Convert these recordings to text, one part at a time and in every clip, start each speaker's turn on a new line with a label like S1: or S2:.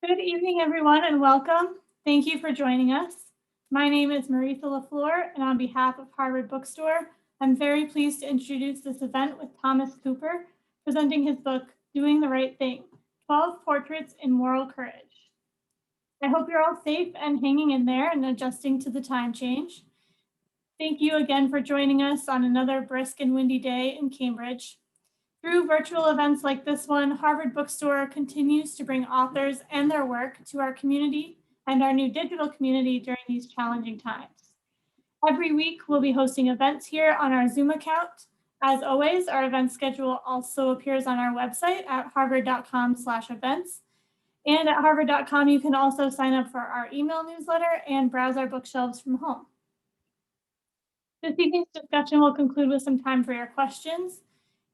S1: Good evening, everyone, and welcome. Thank you for joining us. My name is Marie Curie, and on behalf of Harvard Bookstore, I'm very pleased to introduce this event with Thomas Cooper, presenting his book, Doing the Right Thing, 12 Portraits in Moral Courage. I hope you're all safe and hanging in there and adjusting to the time change. Thank you again for joining us on another brisk and windy day in Cambridge. Through virtual events like this one, Harvard Bookstore continues to bring authors and their work to our community and our new digital community during these challenging times. Every week, we'll be hosting events here on our Zoom account. As always, our event schedule also appears on our website at harvard.com/events. And at harvard.com, you can also sign up for our email newsletter and browse our bookshelves from home. This evening's discussion will conclude with some time for your questions.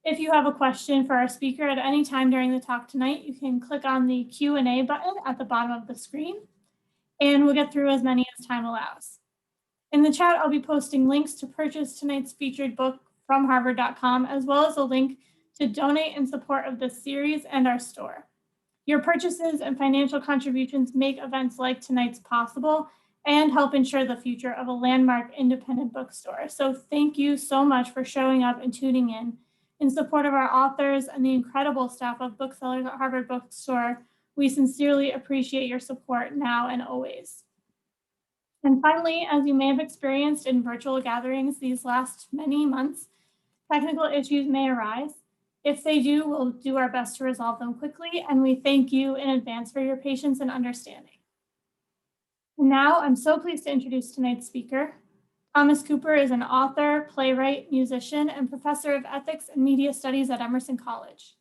S1: If you have a question for our speaker at any time during the talk tonight, you can click on the Q&A button at the bottom of the screen, and we'll get through as many as time allows. In the chat, I'll be posting links to purchase tonight's featured book from harvard.com, as well as a link to donate in support of this series and our store. Your purchases and financial contributions make events like tonight's possible and help ensure the future of a landmark independent bookstore. So thank you so much for showing up and tuning in support of our authors and the incredible staff of booksellers at Harvard Bookstore. We sincerely appreciate your support now and always. And finally, as you may have experienced in virtual gatherings these last many months, technical issues may arise. If they do, we'll do our best to resolve them quickly, and we thank you in advance for your patience and understanding. And now, I'm so pleased to introduce tonight's speaker. Thomas Cooper is an author, playwright, musician, and professor of ethics and media studies at Emerson College.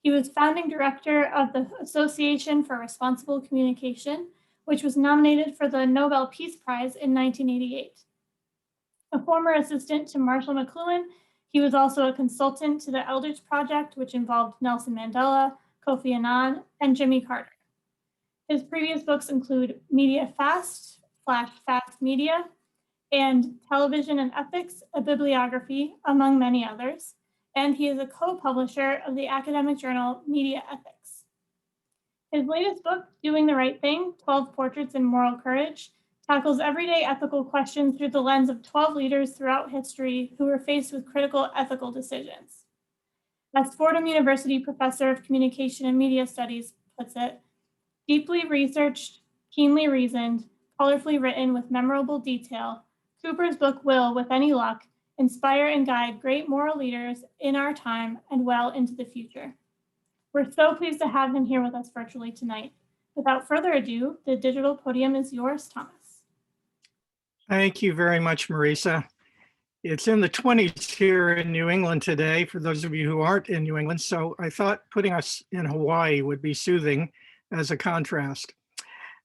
S1: He was founding director of the Association for Responsible Communication, which was nominated for the Nobel Peace Prize in 1988. A former assistant to Marshall McLuhan, he was also a consultant to the Eldridge Project, which involved Nelson Mandela, Kofi Annan, and Jimmy Carter. His previous books include Media Fast, Fast Media, and Television and Ethics, a Bibliography, among many others. And he is a co-publisher of the academic journal Media Ethics. His latest book, Doing the Right Thing, 12 Portraits in Moral Courage, tackles everyday ethical questions through the lens of 12 leaders throughout history who were faced with critical ethical decisions. As Fordham University professor of communication and media studies puts it, deeply researched, keenly reasoned, colorfully written with memorable detail, Cooper's book will, with any luck, inspire and guide great moral leaders in our time and well into the future. We're so pleased to have him here with us virtually tonight. Without further ado, the digital podium is yours, Thomas.
S2: Thank you very much, Marisa. It's in the 20s here in New England today, for those of you who aren't in New England, so I thought putting us in Hawaii would be soothing as a contrast.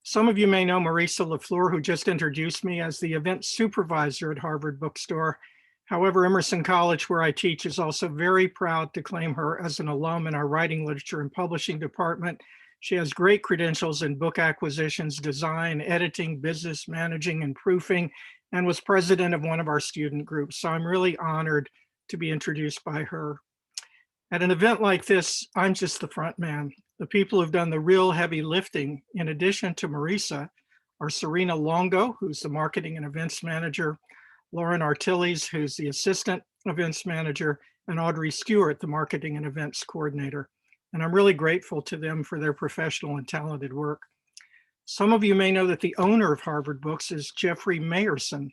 S2: Some of you may know Marisa LaFleur, who just introduced me as the event supervisor at Harvard Bookstore. However, Emerson College, where I teach, is also very proud to claim her as an alum in our writing, literature, and publishing department. She has great credentials in book acquisitions, design, editing, business, managing, and proofing, and was president of one of our student groups. So I'm really honored to be introduced by her. At an event like this, I'm just the front man. The people who've done the real heavy lifting, in addition to Marisa, are Serena Longo, who's the marketing and events manager, Lauren Artilles, who's the assistant events manager, and Audrey Stewart, the marketing and events coordinator. And I'm really grateful to them for their professional and talented work. Some of you may know that the owner of Harvard Books is Jeffrey Mayerson,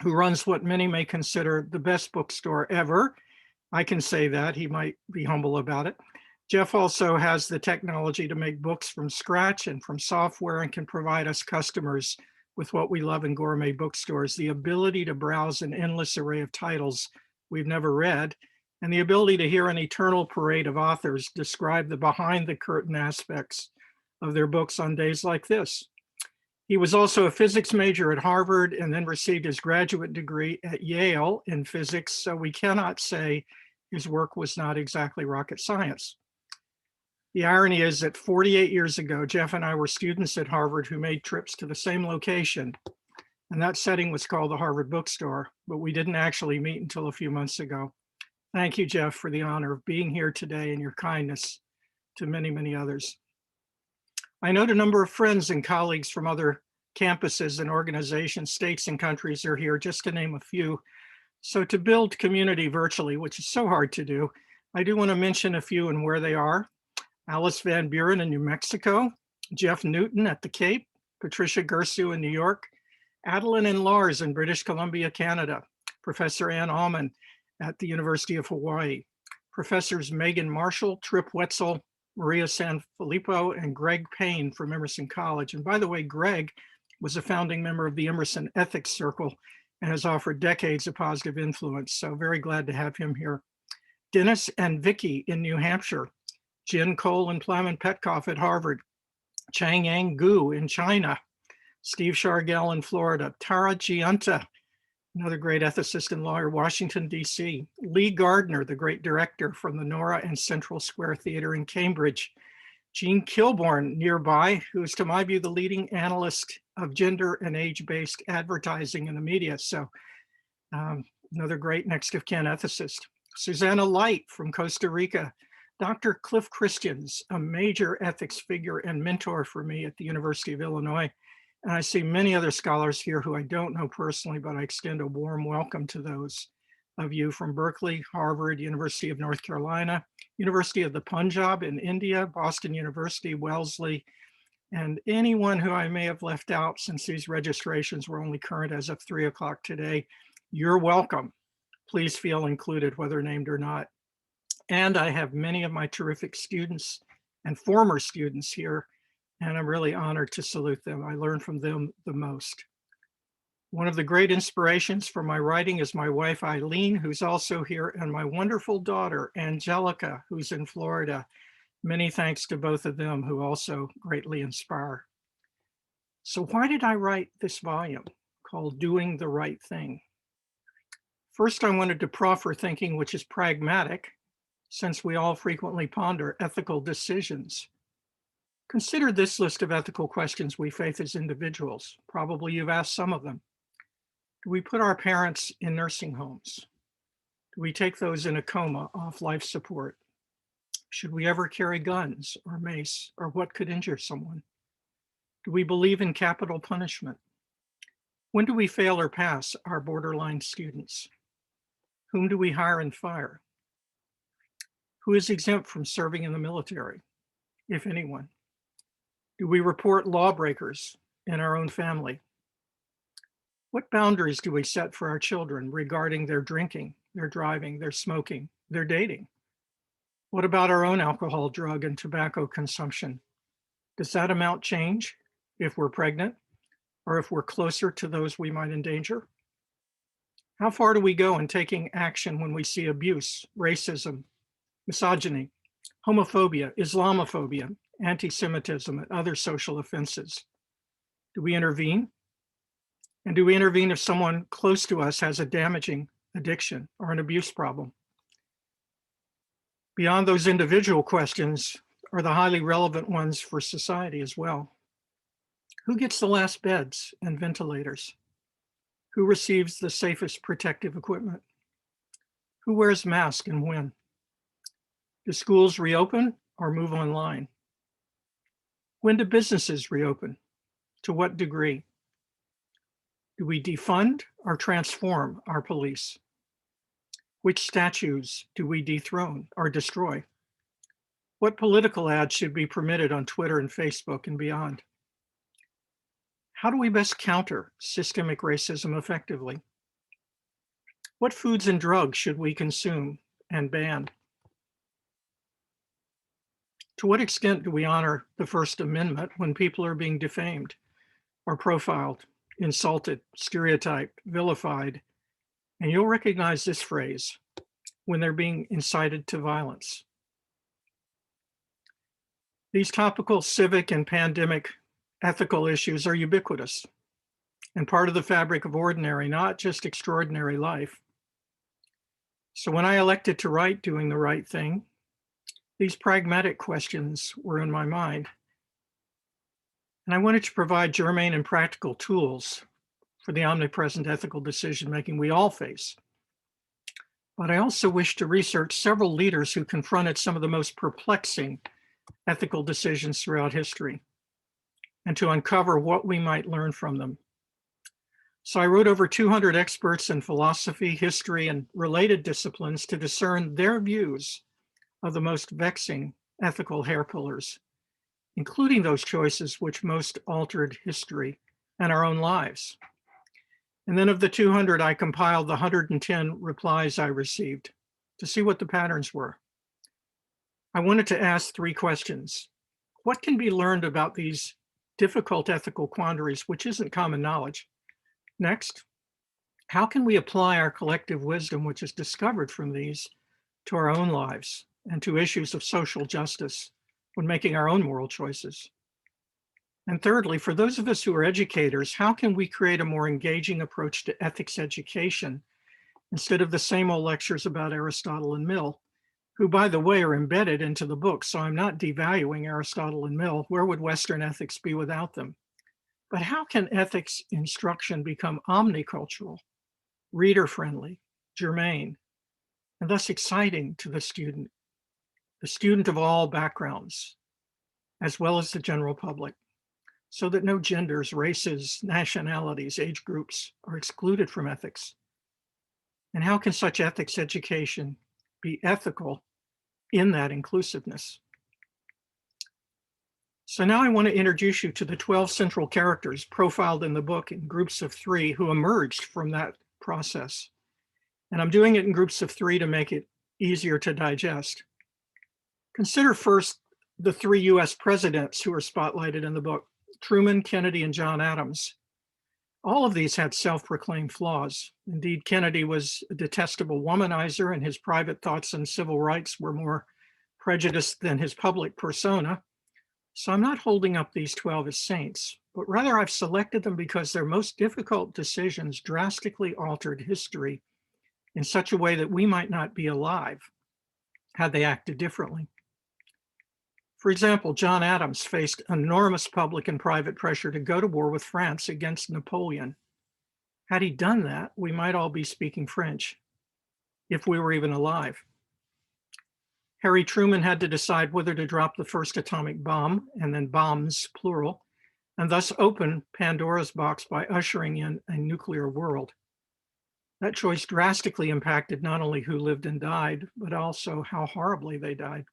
S2: who runs what many may consider the best bookstore ever. I can say that, he might be humble about it. Jeff also has the technology to make books from scratch and from software, and can provide us customers with what we love in gourmet bookstores, the ability to browse an endless array of titles we've never read, and the ability to hear an eternal parade of authors describe the behind the curtain aspects of their books on days like this. He was also a physics major at Harvard and then received his graduate degree at Yale in physics, so we cannot say his work was not exactly rocket science. The irony is that 48 years ago, Jeff and I were students at Harvard who made trips to the same location, and that setting was called the Harvard Bookstore, but we didn't actually meet until a few months ago. Thank you, Jeff, for the honor of being here today and your kindness to many, many others. I note a number of friends and colleagues from other campuses and organizations, states and countries are here, just to name a few. So to build community virtually, which is so hard to do, I do want to mention a few and where they are. Alice Van Buren in New Mexico, Jeff Newton at the Cape, Patricia Gersu in New York, Adeline and Lars in British Columbia, Canada, Professor Ann Allman at the University of Hawaii, Professors Megan Marshall, Trip Wetzel, Maria Sanfilippo, and Greg Payne from Emerson College. And by the way, Greg was a founding member of the Emerson Ethics Circle and has offered decades of positive influence. So very glad to have him here. Dennis and Vicky in New Hampshire, Jen Cole and Plamen Petkoff at Harvard, Chang Yang Gu in China, Steve Shargell in Florida, Tara Giunta, another great ethicist and lawyer, Washington, D.C., Lee Gardner, the great director from the Nora and Central Square Theater in Cambridge, Jean Kilborn nearby, who is, to my view, the leading analyst of gender and age-based advertising in the media. So another great next of kin ethicist. Susanna Light from Costa Rica, Dr. Cliff Christians, a major ethics figure and mentor for me at the University of Illinois. And I see many other scholars here who I don't know personally, but I extend a warm welcome to those of you from Berkeley, Harvard, University of North Carolina, University of the Punjab in India, Boston University, Wellesley, and anyone who I may have left out since these registrations were only current as of 3 o'clock today. You're welcome. Please feel included, whether named or not. And I have many of my terrific students and former students here, and I'm really honored to salute them. I learn from them the most. One of the great inspirations for my writing is my wife, Eileen, who's also here, and my wonderful daughter, Angelica, who's in Florida. Many thanks to both of them who also greatly inspire. So why did I write this volume called Doing the Right Thing? First, I wanted to proffer thinking which is pragmatic, since we all frequently ponder ethical decisions. Consider this list of ethical questions we face as individuals. Probably you've asked some of them. Do we put our parents in nursing homes? Do we take those in a coma off life support? Should we ever carry guns or mace, or what could injure someone? Do we believe in capital punishment? When do we fail or pass our borderline students? Whom do we hire and fire? Who is exempt from serving in the military, if anyone? Do we report lawbreakers in our own family? What boundaries do we set for our children regarding their drinking, their driving, their smoking, their dating? What about our own alcohol, drug, and tobacco consumption? Does that amount change if we're pregnant or if we're closer to those we might endanger? How far do we go in taking action when we see abuse, racism, misogyny, homophobia, Islamophobia, anti-Semitism, and other social offenses? Do we intervene? And do we intervene if someone close to us has a damaging addiction or an abuse problem? Beyond those individual questions are the highly relevant ones for society as well. Who gets the last beds and ventilators? Who receives the safest protective equipment? Who wears masks and when? Do schools reopen or move online? When do businesses reopen? To what degree? Do we defund or transform our police? Which statues do we dethrone or destroy? What political ads should be permitted on Twitter and Facebook and beyond? How do we best counter systemic racism effectively? What foods and drugs should we consume and ban? To what extent do we honor the First Amendment when people are being defamed or profiled, insulted, stereotyped, vilified? And you'll recognize this phrase, when they're being incited to violence. These topical civic and pandemic ethical issues are ubiquitous and part of the fabric of ordinary, not just extraordinary life. So when I elected to write Doing the Right Thing, these pragmatic questions were in my mind. And I wanted to provide germane and practical tools for the omnipresent ethical decision-making we all face. But I also wish to research several leaders who confronted some of the most perplexing ethical decisions throughout history. and to uncover what we might learn from them. So I wrote over 200 experts in philosophy, history, and related disciplines to discern their views of the most vexing ethical hair pullers, including those choices which most altered history and our own lives. And then of the 200, I compiled the 110 replies I received to see what the patterns were. I wanted to ask 3 questions. What can be learned about these difficult ethical quandaries, which isn't common knowledge? Next, how can we apply our collective wisdom, which is discovered from these, to our own lives and to issues of social justice when making our own moral choices? And thirdly, for those of us who are educators, how can we create a more engaging approach to ethics education instead of the same old lectures about Aristotle and Mill, who, by the way, are embedded into the book, so I'm not devaluing Aristotle and Mill. Where would Western ethics be without them? But how can ethics instruction become omnicultural, reader-friendly, germane, and thus exciting to the student of all backgrounds, as well as the general public, so that no genders, races, nationalities, age groups are excluded from ethics? And how can such ethics education be ethical in that inclusiveness? So now I want to introduce you to the 12 central characters profiled in the book in groups of 3 who emerged from that process. And I'm doing it in groups of 3 to make it easier to digest. Consider first the 3 US presidents who are spotlighted in the book: Truman, Kennedy, and John Adams. All of these had self-proclaimed flaws. Indeed, Kennedy was a detestable womanizer, and his private thoughts on civil rights were more prejudiced than his public persona. So I'm not holding up these 12 as saints, but rather I've selected them because their most difficult decisions drastically altered history in such a way that we might not be alive had they acted differently. For example, John Adams faced enormous public and private pressure to go to war with France against Napoleon. Had he done that, we might all be speaking French, if we were even alive. Harry Truman had to decide whether to drop the first atomic bomb, and then bombs, plural, and thus open Pandora's box by ushering in a nuclear world. That choice drastically impacted not only who lived and died, but also how horribly they died.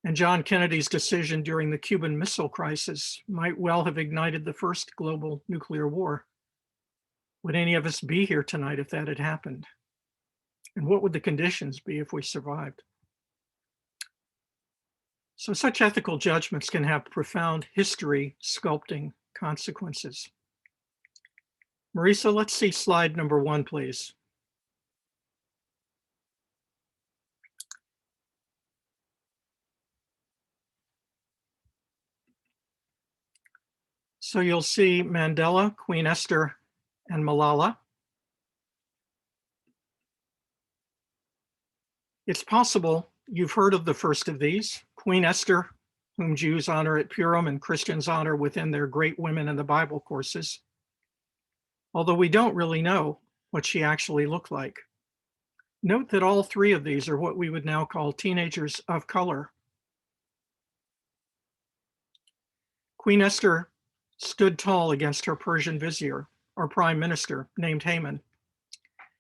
S2: And John Kennedy's decision during the Cuban Missile Crisis might well have ignited the first global nuclear war. Would any of us be here tonight if that had happened? And what would the conditions be if we survived? So such ethical judgments can have profound history sculpting consequences. Marisa, let's see slide number 1, please. So you'll see Mandela, Queen Esther, and Malala. It's possible you've heard of the first of these, Queen Esther, whom Jews honor at Purim and Christians honor within their Great Women in the Bible courses, although we don't really know what she actually looked like. Note that all 3 of these are what we would now call teenagers of color. Queen Esther stood tall against her Persian vizier, or prime minister, named Haman.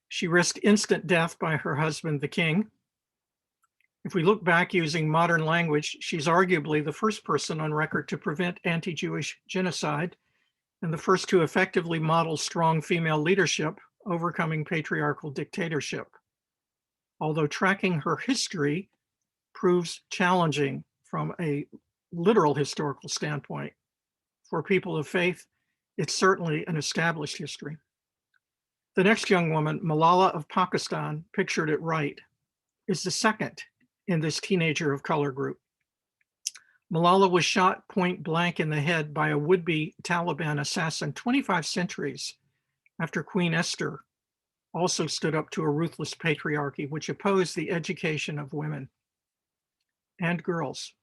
S2: She risked instant death by her husband, the king. If we look back using modern language, she's arguably the first person on record to prevent anti-Jewish genocide and the first to effectively model strong female leadership, overcoming patriarchal dictatorship. Although tracking her history proves challenging from a literal historical standpoint. For people of faith, it's certainly an established history. The next young woman, Malala of Pakistan, pictured at right, is the second in this teenager of color group. Malala was shot point blank in the head by a would-be Taliban assassin 25 centuries after Queen Esther also stood up to a ruthless patriarchy which opposed the education of women and girls.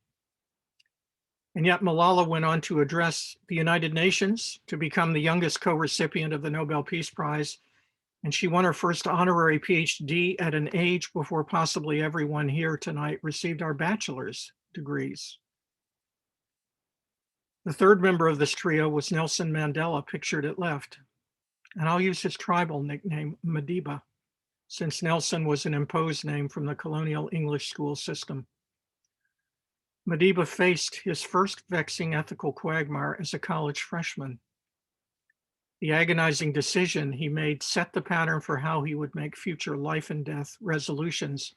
S2: And yet Malala went on to address the United Nations to become the youngest co-recipient of the Nobel Peace Prize. And she won her first honorary PhD at an age before possibly everyone here tonight received our bachelor's degrees. The third member of this trio was Nelson Mandela, pictured at left. And I'll use his tribal nickname, Madiba, since Nelson was an imposed name from the colonial English school system. Madiba faced his first vexing ethical quagmire as a college freshman. The agonizing decision he made set the pattern for how he would make future life and death resolutions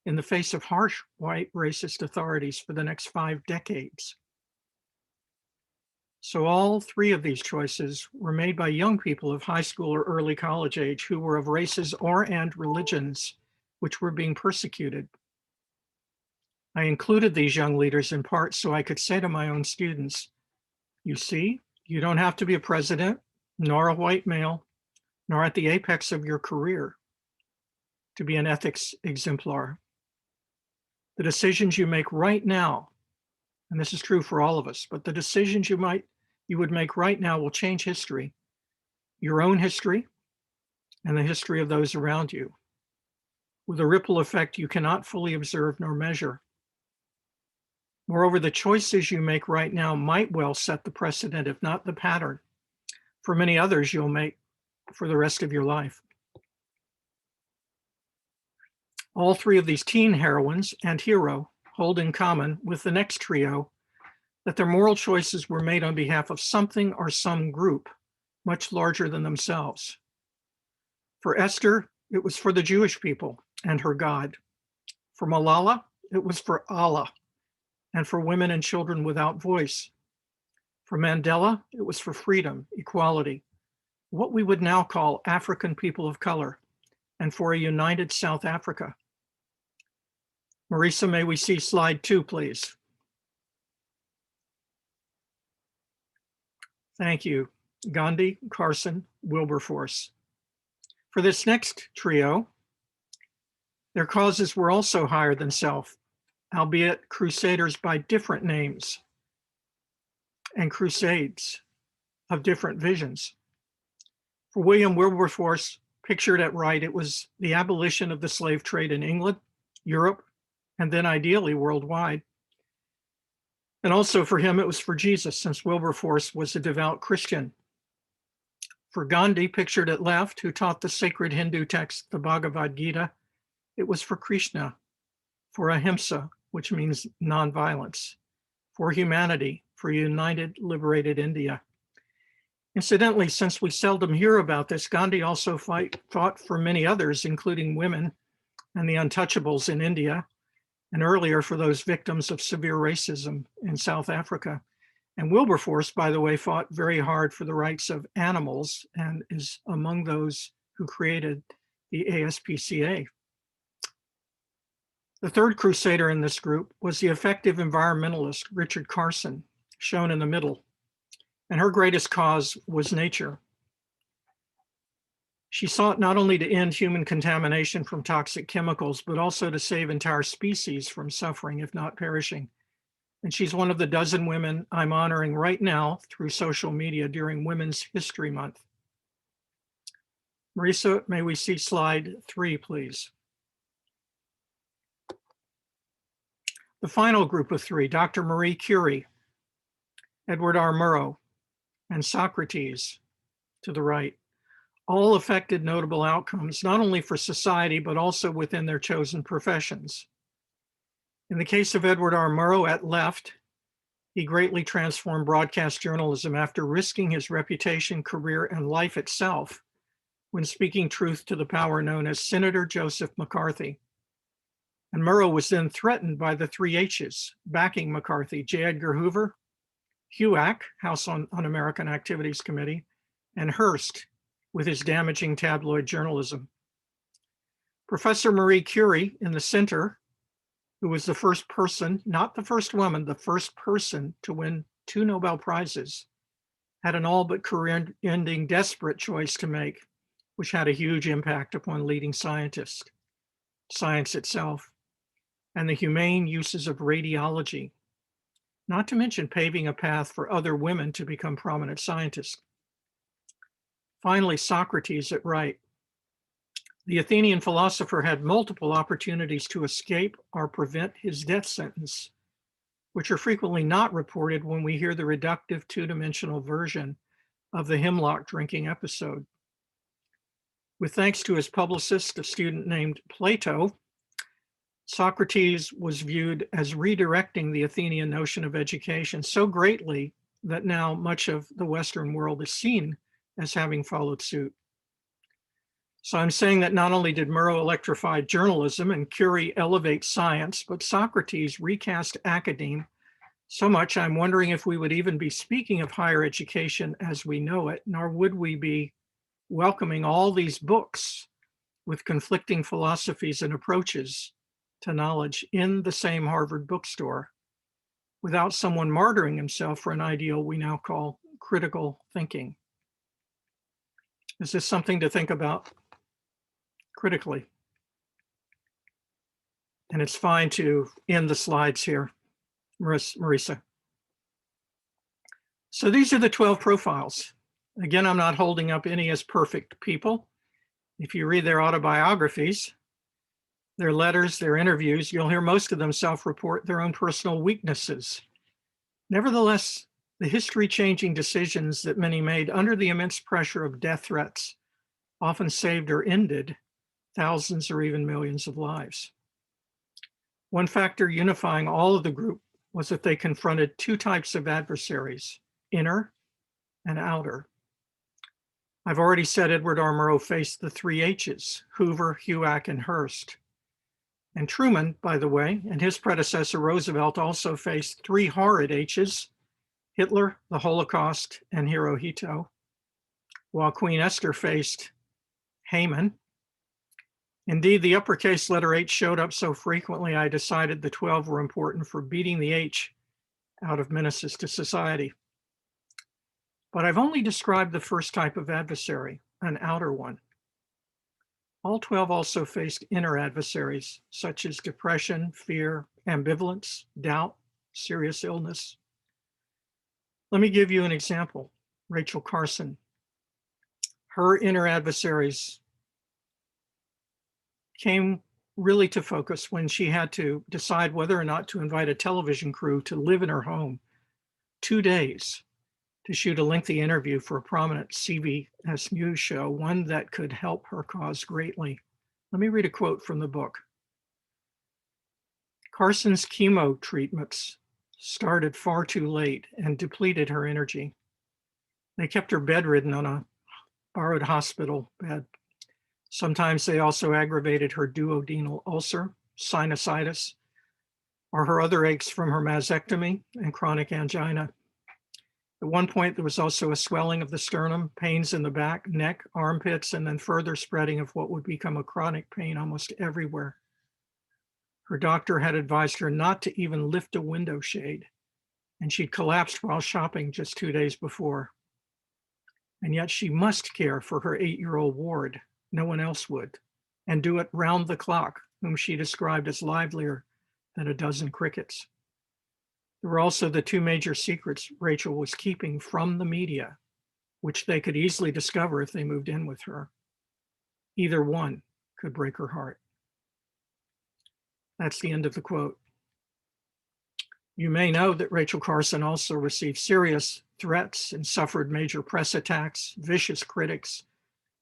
S2: in the face of harsh white racist authorities for the next 5 decades. So all 3 of these choices were made by young people of high school or early college age who were of races and religions which were being persecuted. I included these young leaders in part so I could say to my own students, you see, you don't have to be a president, nor a white male, nor at the apex of your career to be an ethics exemplar. The decisions you make right now, and this is true for all of us, but the decisions you would make right now will change history, your own history, and the history of those around you, with a ripple effect you cannot fully observe nor measure. Moreover, the choices you make right now might well set the precedent, if not the pattern, for many others you'll make for the rest of your life. All 3 of these teen heroines and hero hold in common with the next trio that their moral choices were made on behalf of something or some group much larger than themselves. For Esther, it was for the Jewish people and her God. For Malala, it was for Allah and for women and children without voice. For Mandela, it was for freedom, equality, what we would now call African people of color, and for a united South Africa. Marisa, may we see slide 2, please? Thank you. Gandhi, Carson, Wilberforce. For this next trio, their causes were also higher than self, albeit crusaders by different names and crusades of different visions. For William Wilberforce, pictured at right, it was the abolition of the slave trade in England, Europe, and then ideally worldwide. And also for him, it was for Jesus, since Wilberforce was a devout Christian. For Gandhi, pictured at left, who taught the sacred Hindu text, the Bhagavad Gita, it was for Krishna. For Ahimsa, which means nonviolence. For humanity, for united, liberated India. Incidentally, since we seldom hear about this, Gandhi also fought for many others, including women and the untouchables in India, and earlier for those victims of severe racism in South Africa. And Wilberforce, by the way, fought very hard for the rights of animals and is among those who created the ASPCA. The third crusader in this group was the effective environmentalist Richard Carson, shown in the middle, and her greatest cause was nature. She sought not only to end human contamination from toxic chemicals, but also to save entire species from suffering, if not perishing. And she's one of the dozen women I'm honoring right now through social media during Women's History Month. Marisa, may we see slide 3, please? The final group of 3, Dr. Marie Curie, Edward R. Murrow, and Socrates to the right, all affected notable outcomes, not only for society, but also within their chosen professions. In the case of Edward R. Murrow at left, he greatly transformed broadcast journalism after risking his reputation, career, and life itself when speaking truth to the power known as Senator Joseph McCarthy. And Murrow was then threatened by the 3 H's backing McCarthy: J. Edgar Hoover, HUAC, House on Un-American Activities Committee, and Hearst, with his damaging tabloid journalism. Professor Marie Curie in the center, who was the first person, not the first woman, the first person to win 2 Nobel Prizes, had an all but career-ending desperate choice to make, which had a huge impact upon leading scientists, science itself, and the humane uses of radiology, not to mention paving a path for other women to become prominent scientists. Finally, Socrates at right. The Athenian philosopher had multiple opportunities to escape or prevent his death sentence, which are frequently not reported when we hear the reductive two-dimensional version of the hemlock drinking episode. With thanks to his publicist, a student named Plato, Socrates was viewed as redirecting the Athenian notion of education so greatly that now much of the Western world is seen as having followed suit. So I'm saying that not only did Murrow electrify journalism and Curie elevate science, but Socrates recast academe so much I'm wondering if we would even be speaking of higher education as we know it, nor would we be welcoming all these books with conflicting philosophies and approaches to knowledge in the same Harvard bookstore without someone martyring himself for an ideal we now call critical thinking. Is this something to think about critically? And it's fine to end the slides here, Marisa. So these are the 12 profiles. Again, I'm not holding up any as perfect people. If you read their autobiographies, their letters, their interviews, you'll hear most of them self-report their own personal weaknesses. Nevertheless, the history-changing decisions that many made under the immense pressure of death threats often saved or ended thousands or even millions of lives. One factor unifying all of the group was that they confronted two types of adversaries, inner and outer. I've already said Edward R. Murrow faced the three H's, Hoover, HUAC, and Hearst. And Truman, by the way, and his predecessor Roosevelt also faced three horrid H's, Hitler, the Holocaust, and Hirohito, while Queen Esther faced Haman. Indeed, the uppercase letter H showed up so frequently, I decided the 12 were important for beating the H out of menaces to society. But I've only described the first type of adversary, an outer one. All 12 also faced inner adversaries, such as depression, fear, ambivalence, doubt, serious illness. Let me give you an example. Rachel Carson. Her inner adversaries came really to focus when she had to decide whether or not to invite a television crew to live in her home 2 days to shoot a lengthy interview for a prominent CBS News show, one that could help her cause greatly. Let me read a quote from the book. Carson's chemo treatments started far too late and depleted her energy. They kept her bedridden on a borrowed hospital bed. Sometimes they also aggravated her duodenal ulcer, sinusitis, or her other aches from her mastectomy and chronic angina. At one point, there was also a swelling of the sternum, pains in the back, neck, armpits, and then further spreading of what would become a chronic pain almost everywhere. Her doctor had advised her not to even lift a window shade, and she'd collapsed while shopping just 2 days before. And yet she must care for her 8-year-old ward. No one else would, and do it round the clock, whom she described as livelier than a dozen crickets. There were also the two major secrets Rachel was keeping from the media, which they could easily discover if they moved in with her. Either one could break her heart. That's the end of the quote. You may know that Rachel Carson also received serious threats and suffered major press attacks, vicious critics,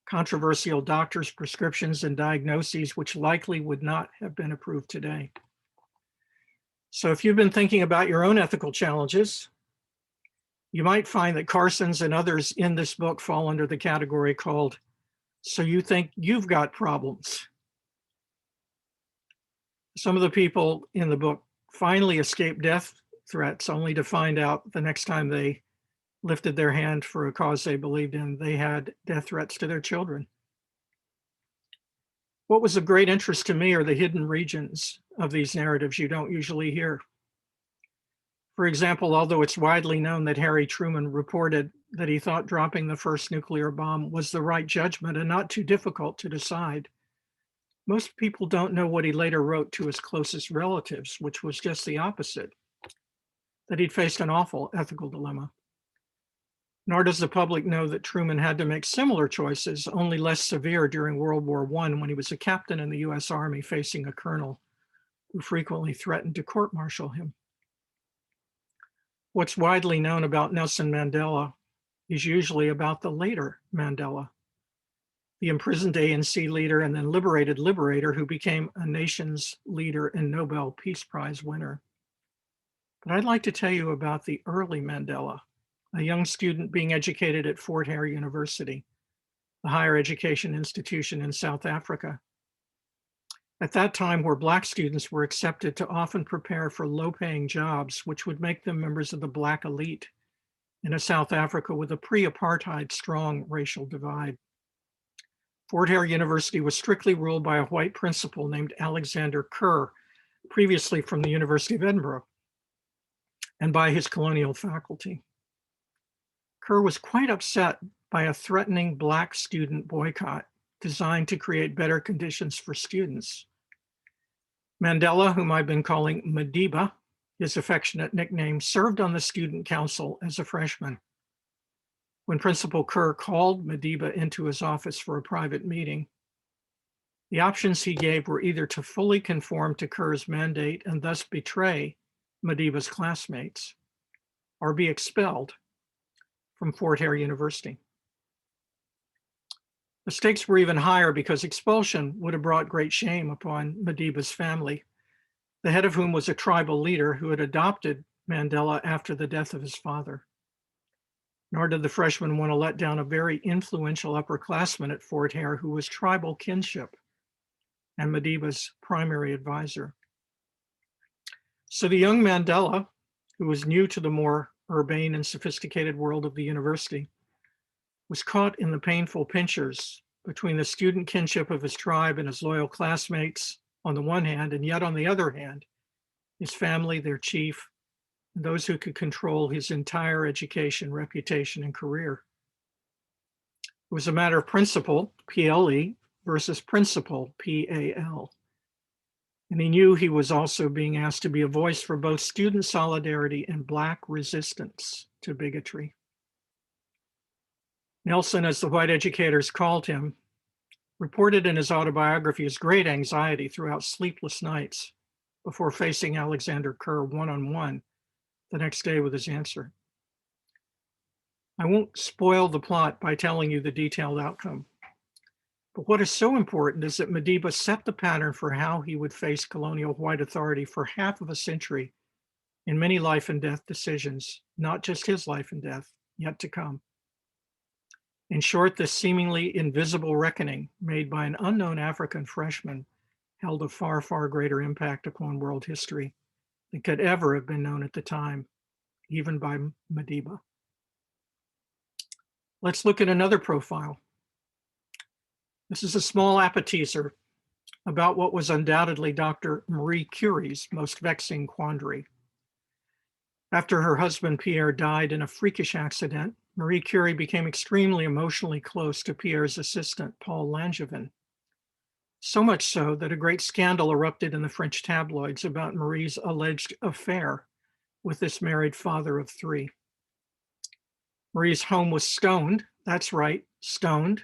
S2: controversial doctors' prescriptions and diagnoses, which likely would not have been approved today. So if you've been thinking about your own ethical challenges, you might find that Carson's and others in this book fall under the category called, "So you think you've got problems." Some of the people in the book finally escaped death threats, only to find out the next time they lifted their hand for a cause they believed in, they had death threats to their children. What was of great interest to me are the hidden regions of these narratives you don't usually hear. For example, although it's widely known that Harry Truman reported that he thought dropping the first nuclear bomb was the right judgment and not too difficult to decide, most people don't know what he later wrote to his closest relatives, which was just the opposite, that he'd faced an awful ethical dilemma. Nor does the public know that Truman had to make similar choices, only less severe, during World War I when he was a captain in the US Army facing a colonel who frequently threatened to court-martial him. What's widely known about Nelson Mandela is usually about the later Mandela, the imprisoned ANC leader and then liberated liberator who became a nation's leader and Nobel Peace Prize winner. But I'd like to tell you about the early Mandela, a young student being educated at Fort Hare University, the higher education institution in South Africa. At that time, where Black students were accepted to often prepare for low-paying jobs, which would make them members of the Black elite in a South Africa with a pre-apartheid strong racial divide. Fort Hare University was strictly ruled by a white principal named Alexander Kerr, previously from the University of Edinburgh, and by his colonial faculty. Kerr was quite upset by a threatening Black student boycott designed to create better conditions for students. Mandela, whom I've been calling Madiba, his affectionate nickname, served on the student council as a freshman. When Principal Kerr called Madiba into his office for a private meeting, the options he gave were either to fully conform to Kerr's mandate and thus betray Madiba's classmates, or be expelled from Fort Hare University. The stakes were even higher because expulsion would have brought great shame upon Madiba's family, the head of whom was a tribal leader who had adopted Mandela after the death of his father. Nor did the freshman want to let down a very influential upperclassman at Fort Hare who was tribal kinship and Madiba's primary advisor. So the young Mandela, who was new to the more urbane and sophisticated world of the university, was caught in the painful pinchers between the student kinship of his tribe and his loyal classmates on the one hand, and yet on the other hand, his family, their chief, and those who could control his entire education, reputation, and career. It was a matter of principle, PLE, versus principle, PAL. And he knew he was also being asked to be a voice for both student solidarity and Black resistance to bigotry. Nelson, as the white educators called him, reported in his autobiography his great anxiety throughout sleepless nights before facing Alexander Kerr one-on-one the next day with his answer. I won't spoil the plot by telling you the detailed outcome. But what is so important is that Madiba set the pattern for how he would face colonial white authority for half of a century in many life and death decisions, not just his life and death, yet to come. In short, this seemingly invisible reckoning made by an unknown African freshman held a far, far greater impact upon world history than could ever have been known at the time, even by Madiba. Let's look at another profile. This is a small appetizer about what was undoubtedly Dr. Marie Curie's most vexing quandary. After her husband Pierre died in a freakish accident, Marie Curie became extremely emotionally close to Pierre's assistant, Paul Langevin. So much so that a great scandal erupted in the French tabloids about Marie's alleged affair with this married father of three. Marie's home was stoned, that's right, stoned,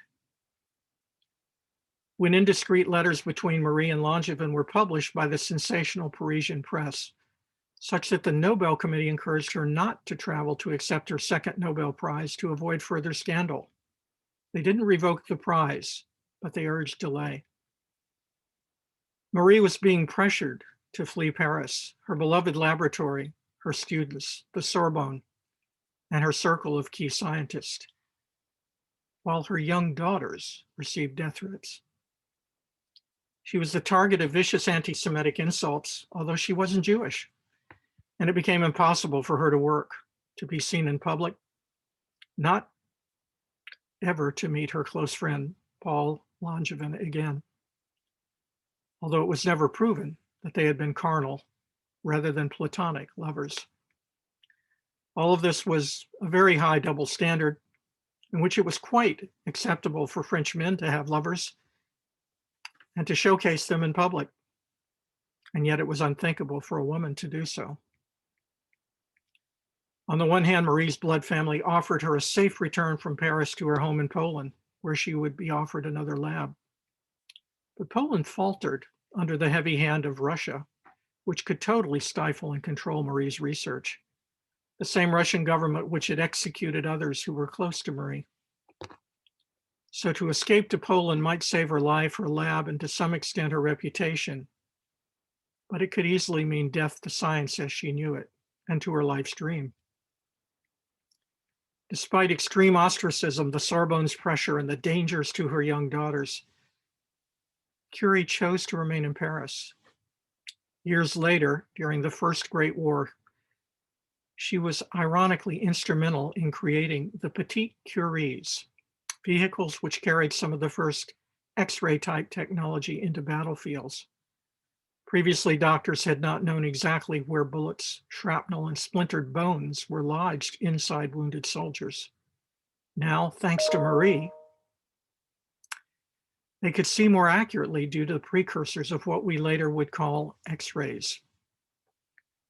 S2: when indiscreet letters between Marie and Langevin were published by the sensational Parisian press, such that the Nobel Committee encouraged her not to travel to accept her second Nobel Prize to avoid further scandal. They didn't revoke the prize, but they urged delay. Marie was being pressured to flee Paris, her beloved laboratory, her students, the Sorbonne, and her circle of key scientists, while her young daughters received death threats. She was the target of vicious anti-Semitic insults, although she wasn't Jewish, and it became impossible for her to work, to be seen in public, not ever to meet her close friend, Paul Langevin, again, although it was never proven that they had been carnal rather than platonic lovers. All of this was a very high double standard in which it was quite acceptable for French men to have lovers and to showcase them in public. And yet it was unthinkable for a woman to do so. On the one hand, Marie's blood family offered her a safe return from Paris to her home in Poland, where she would be offered another lab. But Poland faltered under the heavy hand of Russia, which could totally stifle and control Marie's research. the same Russian government which had executed others who were close to Marie. So to escape to Poland might save her life, her lab, and to some extent her reputation, but it could easily mean death to science as she knew it, and to her life's dream. Despite extreme ostracism, the Sorbonne's pressure, and the dangers to her young daughters, Curie chose to remain in Paris. Years later, during the First Great War, she was ironically instrumental in creating the Petite Curies, vehicles which carried some of the first X-ray type technology into battlefields. Previously, doctors had not known exactly where bullets, shrapnel, and splintered bones were lodged inside wounded soldiers. Now, thanks to Marie, they could see more accurately due to the precursors of what we later would call X-rays.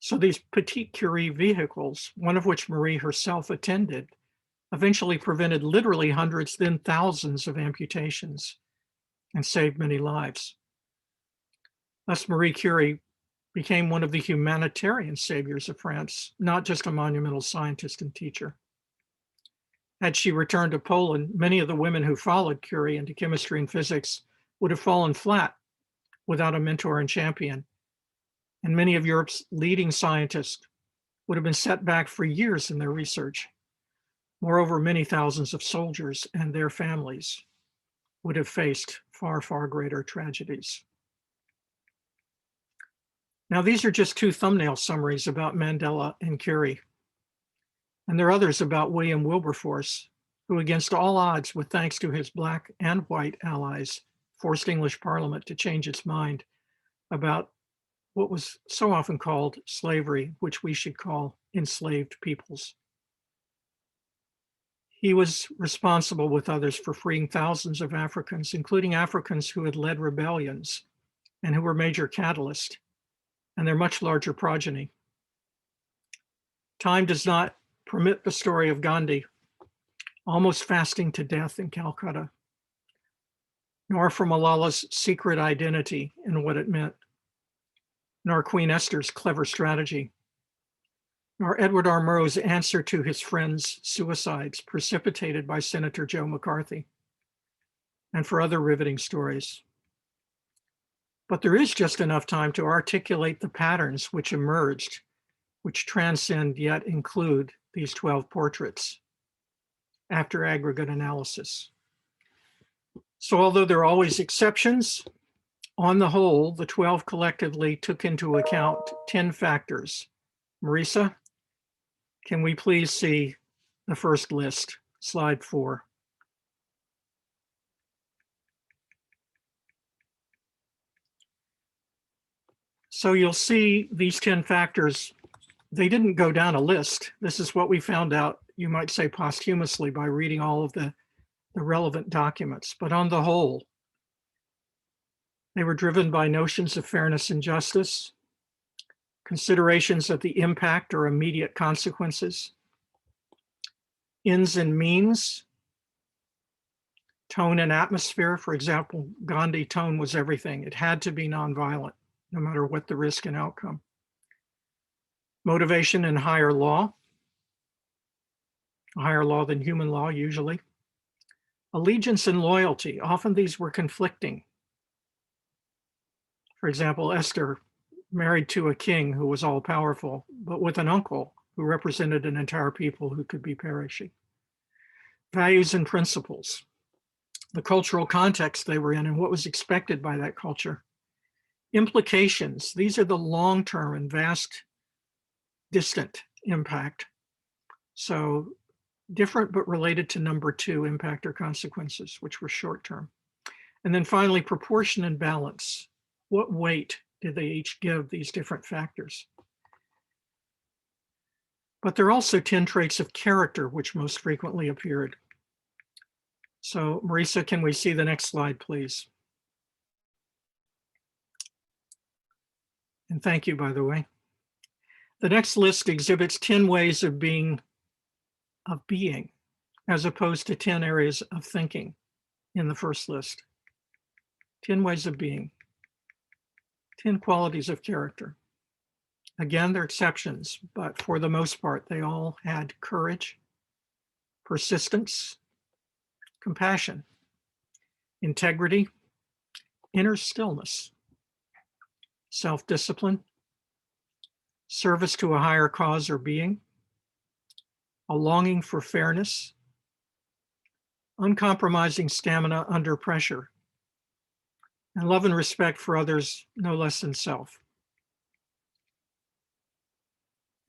S2: So these Petite Curie vehicles, one of which Marie herself attended, eventually prevented literally hundreds, then thousands of amputations and saved many lives. Thus, Marie Curie became one of the humanitarian saviors of France, not just a monumental scientist and teacher. Had she returned to Poland, many of the women who followed Curie into chemistry and physics would have fallen flat without a mentor and champion. And many of Europe's leading scientists would have been set back for years in their research. Moreover, many thousands of soldiers and their families would have faced far, far greater tragedies. Now, these are just two thumbnail summaries about Mandela and Curie. And there are others about William Wilberforce, who against all odds, with thanks to his Black and white allies, forced English Parliament to change its mind about what was so often called slavery, which we should call enslaved peoples. He was responsible with others for freeing thousands of Africans, including Africans who had led rebellions and who were major catalysts, and their much larger progeny. Time does not permit the story of Gandhi, almost fasting to death in Calcutta, nor for Malala's secret identity and what it meant, nor Queen Esther's clever strategy, nor Edward R. Murrow's answer to his friend's suicides precipitated by Senator Joe McCarthy, and for other riveting stories. But there is just enough time to articulate the patterns which emerged, which transcend yet include these 12 portraits after aggregate analysis. So although there are always exceptions, on the whole, the 12 collectively took into account 10 factors. Marisa, can we please see the first list, slide 4? So you'll see these 10 factors, they didn't go down a list. This is what we found out, you might say posthumously, by reading all of the relevant documents. But on the whole, they were driven by notions of fairness and justice, considerations of the impact or immediate consequences, ends and means, tone and atmosphere. For example, Gandhi tone was everything. It had to be nonviolent, no matter what the risk and outcome. Motivation and higher law, a higher law than human law usually. Allegiance and loyalty, often these were conflicting. For example, Esther married to a king who was all powerful, but with an uncle who represented an entire people who could be perishing. Values and principles, the cultural context they were in and what was expected by that culture. Implications, these are the long-term and vast, distant impact. So different but related to number 2, impact or consequences, which were short-term. And then finally, proportion and balance. What weight did they each give these different factors? But there are also 10 traits of character which most frequently appeared. So Marisa, can we see the next slide, please? And thank you, by the way. The next list exhibits 10 ways of being, as opposed to 10 areas of thinking in the first list. 10 ways of being, 10 qualities of character, Again, there are exceptions, but for the most part, they all had courage, persistence, compassion, integrity, inner stillness, self-discipline, service to a higher cause or being, a longing for fairness, uncompromising stamina under pressure, and love and respect for others no less than self.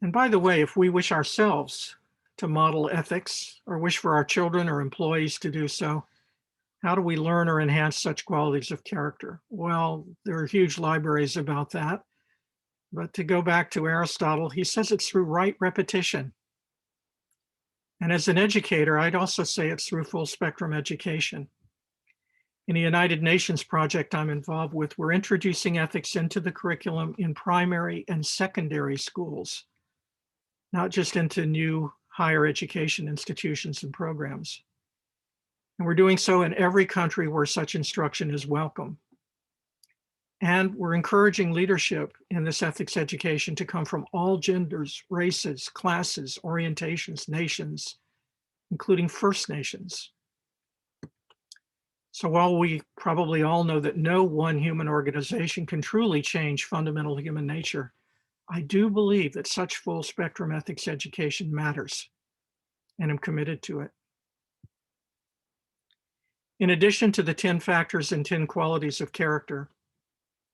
S2: And by the way, if we wish ourselves to model ethics or wish for our children or employees to do so, how do we learn or enhance such qualities of character? Well, there are huge libraries about that. But to go back to Aristotle, he says it's through right repetition. And as an educator, I'd also say it's through full spectrum education. In the United Nations project I'm involved with, we're introducing ethics into the curriculum in primary and secondary schools, not just into new higher education institutions and programs. And we're doing so in every country where such instruction is welcome. And we're encouraging leadership in this ethics education to come from all genders, races, classes, orientations, nations, including First Nations. So while we probably all know that no one human organization can truly change fundamental human nature, I do believe that such full spectrum ethics education matters, and I'm committed to it. In addition to the 10 factors and 10 qualities of character,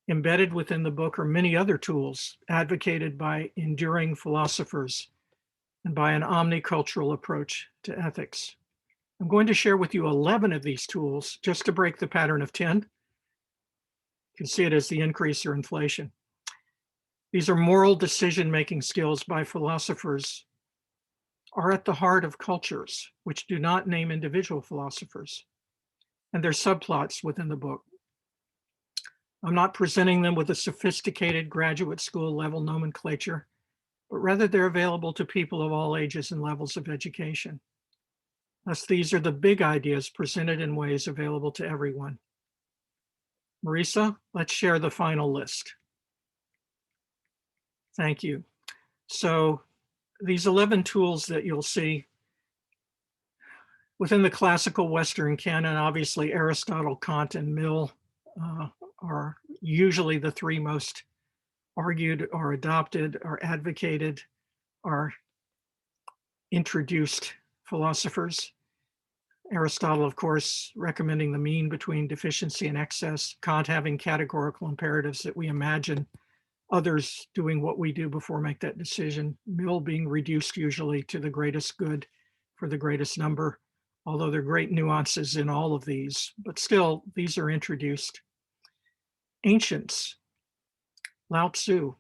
S2: embedded within the book are many other tools advocated by enduring philosophers and by an omnicultural approach to ethics. I'm going to share with you 11 of these tools just to break the pattern of 10. You can see it as the increase or inflation. These are moral decision-making skills by philosophers are at the heart of cultures which do not name individual philosophers. And there's subplots within the book. I'm not presenting them with a sophisticated graduate school level nomenclature, but rather they're available to people of all ages and levels of education. Thus, these are the big ideas presented in ways available to everyone. Marisa, let's share the final list. Thank you. So these 11 tools that you'll see within the classical Western canon, obviously Aristotle, Kant, and Mill are usually the three most argued or adopted or advocated or introduced philosophers. Aristotle, of course, recommending the mean between deficiency and excess, Kant having categorical imperatives that we imagine others doing what we do before make that decision, Mill being reduced usually to the greatest good for the greatest number, although there are great nuances in all of these, but still, these are introduced. Ancients, Lao Tzu.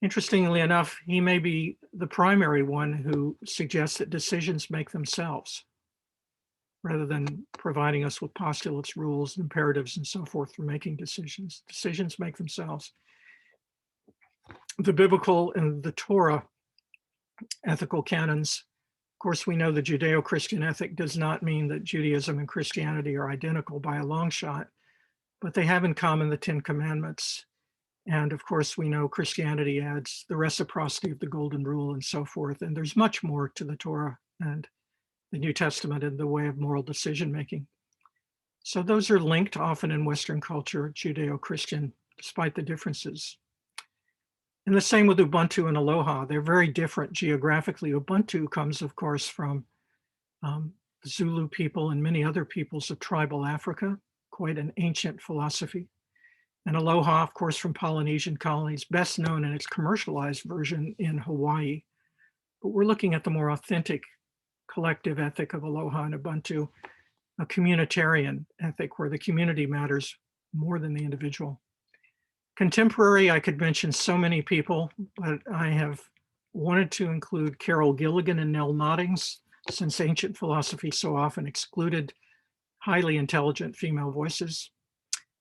S2: Interestingly enough, he may be the primary one who suggests that decisions make themselves, rather than providing us with postulates, rules, imperatives, and so forth for making decisions. Decisions make themselves. The biblical and the Torah ethical canons. Of course, we know the Judeo-Christian ethic does not mean that Judaism and Christianity are identical by a long shot, but they have in common the 10 commandments. And of course, we know Christianity adds the reciprocity of the golden rule and so forth. And there's much more to the Torah and the New Testament in the way of moral decision-making. So those are linked often in Western culture, Judeo-Christian, despite the differences. And the same with Ubuntu and Aloha. They're very different geographically. Ubuntu comes, of course, from the Zulu people and many other peoples of tribal Africa, quite an ancient philosophy. And Aloha, of course, from Polynesian colonies, best known in its commercialized version in Hawaii. But we're looking at the more authentic collective ethic of Aloha and Ubuntu, a communitarian ethic where the community matters more than the individual. Contemporary, I could mention so many people, but I have wanted to include Carol Gilligan and Nell Noddings, since ancient philosophy so often excluded highly intelligent female voices.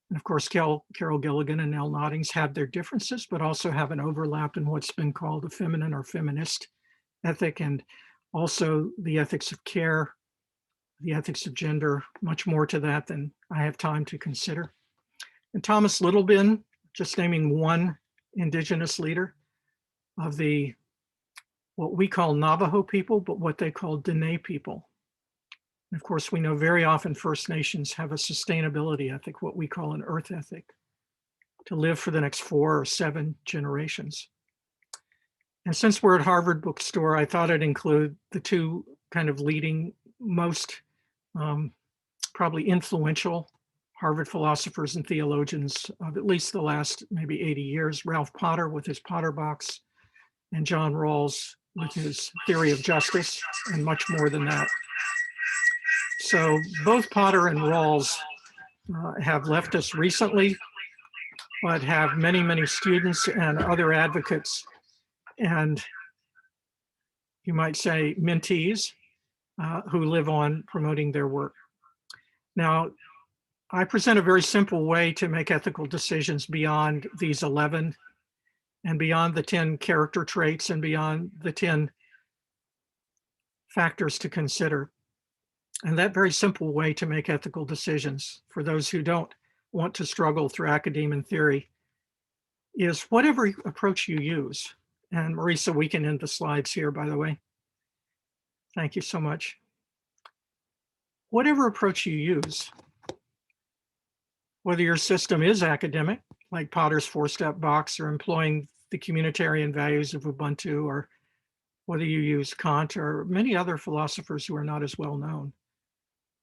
S2: And of course, Carol Gilligan and Nell Noddings have their differences, but also have an overlap in what's been called a feminine or feminist ethic, and also the ethics of care, the ethics of gender, much more to that than I have time to consider. And Thomas Littleben, just naming one indigenous leader of the what we call Navajo people, but what they call Dene people. And of course, we know very often First Nations have a sustainability ethic, what we call an earth ethic, to live for the next 4 or 7 generations. And since we're at Harvard Bookstore, I thought I'd include the two kind of leading, most probably influential Harvard philosophers and theologians of at least the last maybe 80 years, Ralph Potter with his Potter box, and John Rawls with his theory of justice, and much more than that. So both Potter and Rawls have left us recently, but have many, many students and other advocates, and you might say mentees who live on promoting their work. Now, I present a very simple way to make ethical decisions beyond these 11 and beyond the 10 character traits and beyond the 10 factors to consider. And that very simple way to make ethical decisions for those who don't want to struggle through academia and theory is whatever approach you use. And Marisa, we can end the slides here, by the way. Thank you so much. Whatever approach you use, whether your system is academic, like Potter's 4-step box, or employing the communitarian values of Ubuntu, or whether you use Kant or many other philosophers who are not as well known,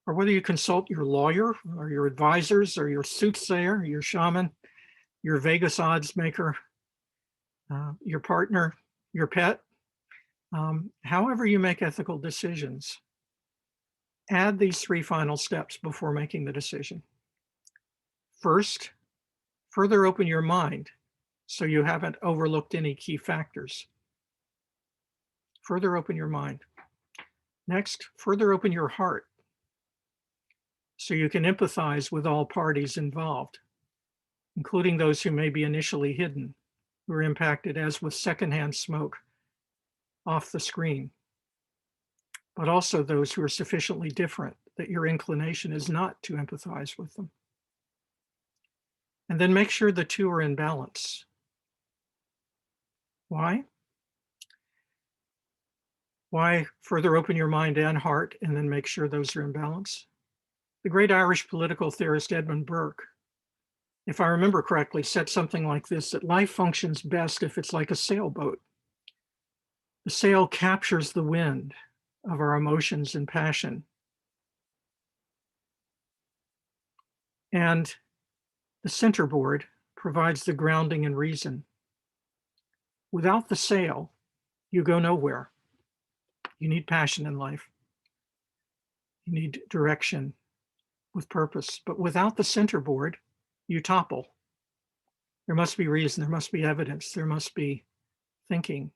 S2: or whether you consult your lawyer or your advisors or your soothsayer, your shaman, your Vegas odds maker, your partner, your pet, however you make ethical decisions, add these 3 final steps before making the decision. First, further open your mind so you haven't overlooked any key factors. Further open your mind. Next, further open your heart so you can empathize with all parties involved, including those who may be initially hidden, who are impacted, as with secondhand smoke, off the screen, but also those who are sufficiently different that your inclination is not to empathize with them. And then make sure the two are in balance. Why? Why further open your mind and heart and then make sure those are in balance? The great Irish political theorist Edmund Burke, if I remember correctly, said something like this, that life functions best if it's like a sailboat. The sail captures the wind of our emotions and passion. And the centerboard provides the grounding and reason. Without the sail, you go nowhere. You need passion in life. You need direction with purpose. But without the centerboard, you topple. There must be reason, there must be evidence, there must be thinking.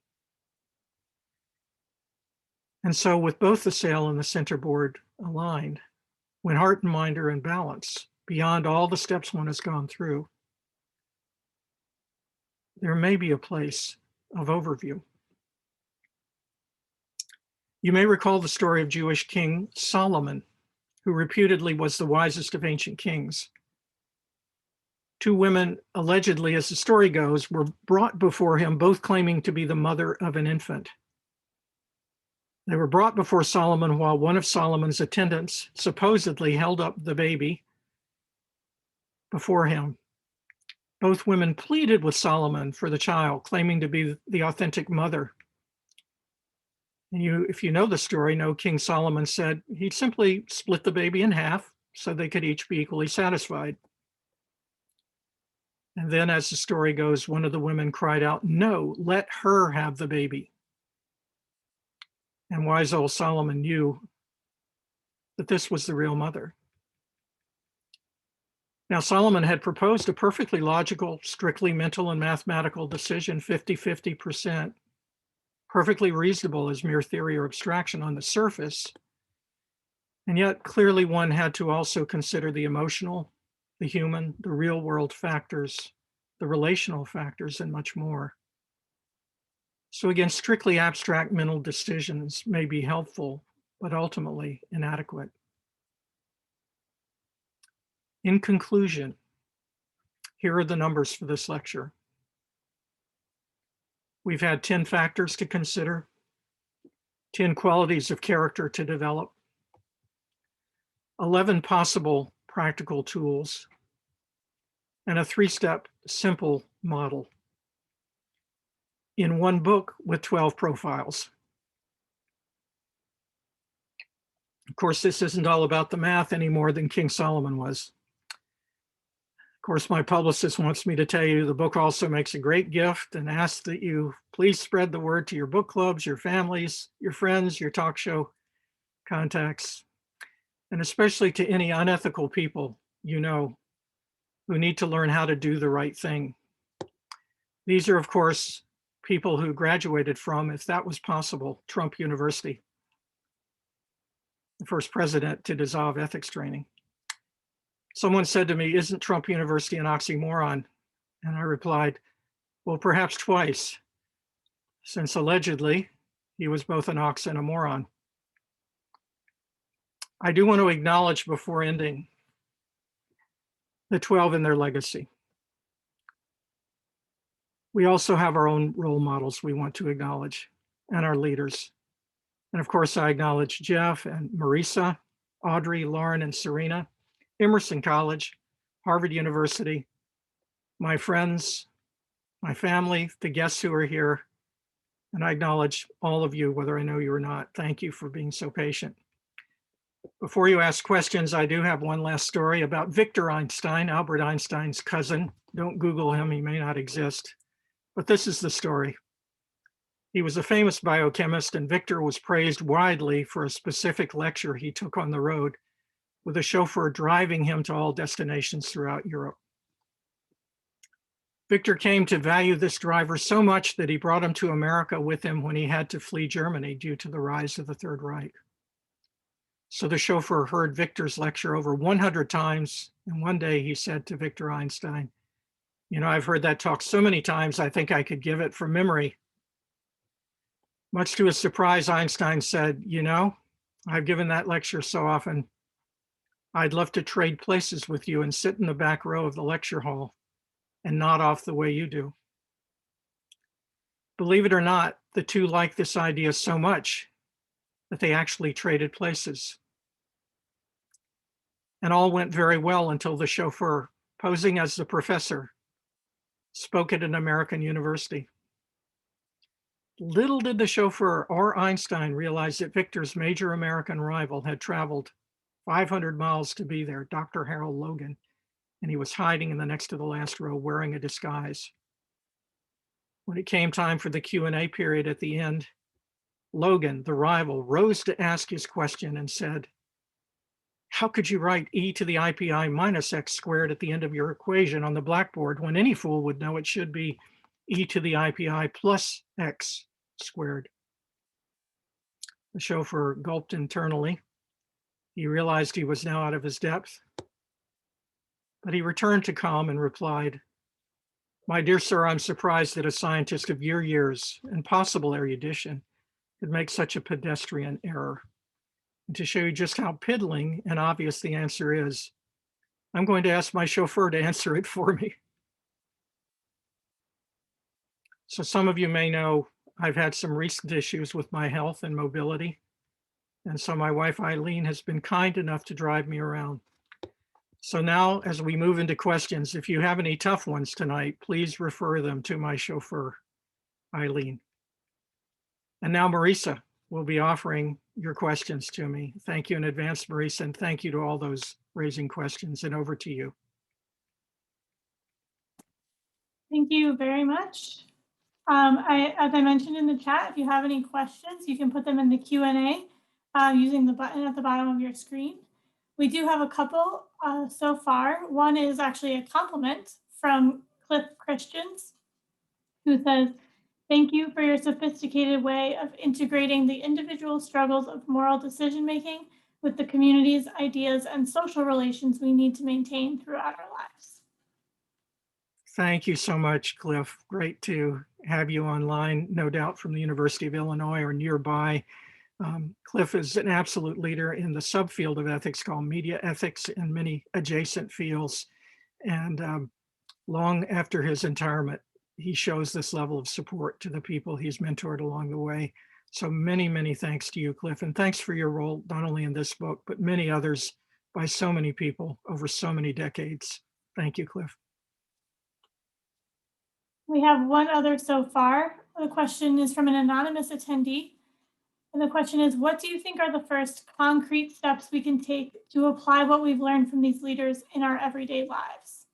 S2: And so with both the sail and the centerboard aligned, when heart and mind are in balance, beyond all the steps one has gone through, there may be a place of overview. You may recall the story of Jewish King Solomon, who reputedly was the wisest of ancient kings. 2 women, allegedly, as the story goes, were brought before him, both claiming to be the mother of an infant. They were brought before Solomon while one of Solomon's attendants supposedly held up the baby before him. Both women pleaded with Solomon for the child, claiming to be the authentic mother. And if you know the story, know King Solomon said he'd simply split the baby in half so they could each be equally satisfied. And then, as the story goes, one of the women cried out, "No, let her have the baby." And wise old Solomon knew that this was the real mother. Now, Solomon had proposed a perfectly logical, strictly mental and mathematical decision, 50-50%, perfectly reasonable as mere theory or abstraction on the surface. And yet, clearly, one had to also consider the emotional, the human, the real world factors, the relational factors, and much more. So again, strictly abstract mental decisions may be helpful, but ultimately inadequate. In conclusion, here are the numbers for this lecture. We've had 10 factors to consider, 10 qualities of character to develop, 11 possible practical tools, and a 3-step simple model in one book with 12 profiles. Of course, this isn't all about the math any more than King Solomon was. Of course, my publicist wants me to tell you the book also makes a great gift and asks that you please spread the word to your book clubs, your families, your friends, your talk show contacts, and especially to any unethical people you know who need to learn how to do the right thing. These are, of course, people who graduated from, if that was possible, Trump University, the first president to dissolve ethics training. Someone said to me, "Isn't Trump University an oxymoron?" And I replied, well, perhaps twice, since allegedly he was both an ox and a moron. I do want to acknowledge before ending the 12 and their legacy. We also have our own role models we want to acknowledge and our leaders. And of course, I acknowledge Jeff and Marisa, Audrey, Lauren, and Serena, Emerson College, Harvard University, my friends, my family, the guests who are here, and I acknowledge all of you, whether I know you or not. Thank you for being so patient. Before you ask questions, I do have one last story about Victor Einstein, Albert Einstein's cousin. Don't Google him, he may not exist. But this is the story. He was a famous biochemist, and Victor was praised widely for a specific lecture he took on the road, with a chauffeur driving him to all destinations throughout Europe. Victor came to value this driver so much that he brought him to America with him when he had to flee Germany due to the rise of the Third Reich. So the chauffeur heard Victor's lecture over 100 times, and one day he said to Victor Einstein, "You know, I've heard that talk so many times, I think I could give it from memory." Much to his surprise, Einstein said, "You know, I've given that lecture so often, I'd love to trade places with you and sit in the back row of the lecture hall and nod off the way you do." Believe it or not, the two liked this idea so much that they actually traded places. And all went very well until the chauffeur, posing as the professor, spoke at an American university. Little did the chauffeur or Einstein realize that Victor's major American rival had traveled 500 miles to be there, Dr. Harold Logan, and he was hiding in the next to the last row wearing a disguise. When it came time for the Q&A period at the end, Logan, the rival, rose to ask his question and said, "How could you write e to the IPI minus x squared at the end of your equation on the blackboard when any fool would know it should be e to the IPI plus x squared?" The chauffeur gulped internally. He realized he was now out of his depth, but he returned to calm and replied, "My dear sir, I'm surprised that a scientist of your years and possible erudition could make such a pedestrian error. And to show you just how piddling and obvious the answer is, I'm going to ask my chauffeur to answer it for me." So some of you may know I've had some recent issues with my health and mobility. And so my wife, Eileen, has been kind enough to drive me around. So now, as we move into questions, if you have any tough ones tonight, please refer them to my chauffeur, Eileen. And now Marisa will be offering your questions to me. Thank you in advance, Marisa, and thank you to all those raising questions, and over to you.
S1: Thank you very much. As I mentioned in the chat, if you have any questions, you can put them in the Q&A using the button at the bottom of your screen. We do have a couple so far. One is actually a compliment from Cliff Christians, who says, "Thank you for your sophisticated way of integrating the individual struggles of moral decision-making with the community's ideas and social relations we need to maintain throughout our lives."
S2: Thank you so much, Cliff. Great to have you online, no doubt from the University of Illinois or nearby. Cliff is an absolute leader in the subfield of ethics called media ethics and many adjacent fields. And long after his he shows this level of support to the people he's mentored along the way. So many, many thanks to you, Cliff, and thanks for your role, not only in this book, but many others by so many people over so many decades. Thank you, Cliff.
S1: We have one other so far. The question is from an anonymous attendee. And the question is, what do you think are the first concrete steps we can take to apply what we've learned from these leaders in our everyday lives?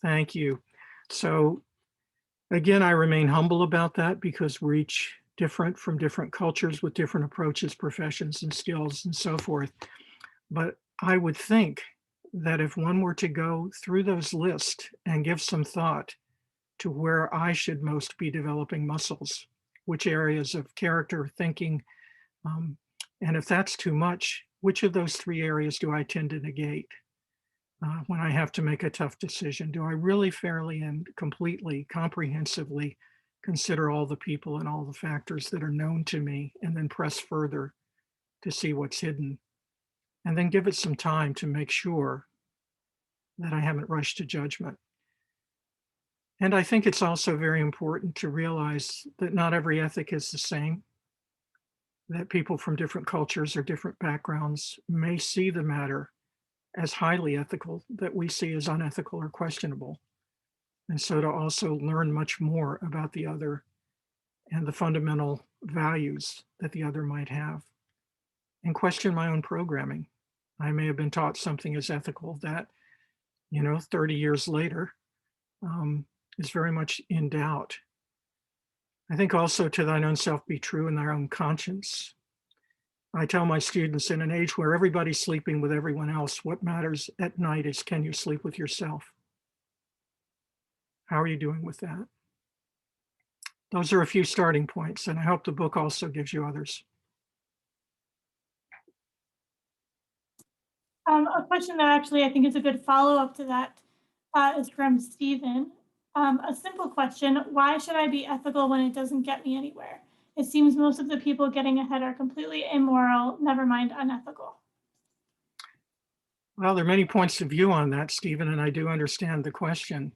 S2: Thank you. So again, I remain humble about that because we're each different from different cultures with different approaches, professions, and skills, and so forth. But I would think that if one were to go through those lists and give some thought to where I should most be developing muscles, which areas of character, thinking, and if that's too much, which of those three areas do I tend to negate when I have to make a tough decision? Do I really fairly and completely, comprehensively consider all the people and all the factors that are known to me and then press further to see what's hidden? And then give it some time to make sure that I haven't rushed to judgment. And I think it's also very important to realize that not every ethic is the same, that people from different cultures or different backgrounds may see the matter as highly ethical that we see as unethical or questionable. And so to also learn much more about the other and the fundamental values that the other might have, and question my own programming. I may have been taught something as ethical that, 30 years later is very much in doubt. I think also to thine own self be true in thy own conscience. I tell my students, in an age where everybody's sleeping with everyone else, what matters at night is, can you sleep with yourself? How are you doing with that? Those are a few starting points, and I hope the book also gives you others.
S1: A question that actually I think is a good follow-up to that is from Stephen. A simple question: why should I be ethical when it doesn't get me anywhere? It seems most of the people getting ahead are completely immoral, never mind unethical.
S2: Well, there are many points of view on that, Stephen, and I do understand the question.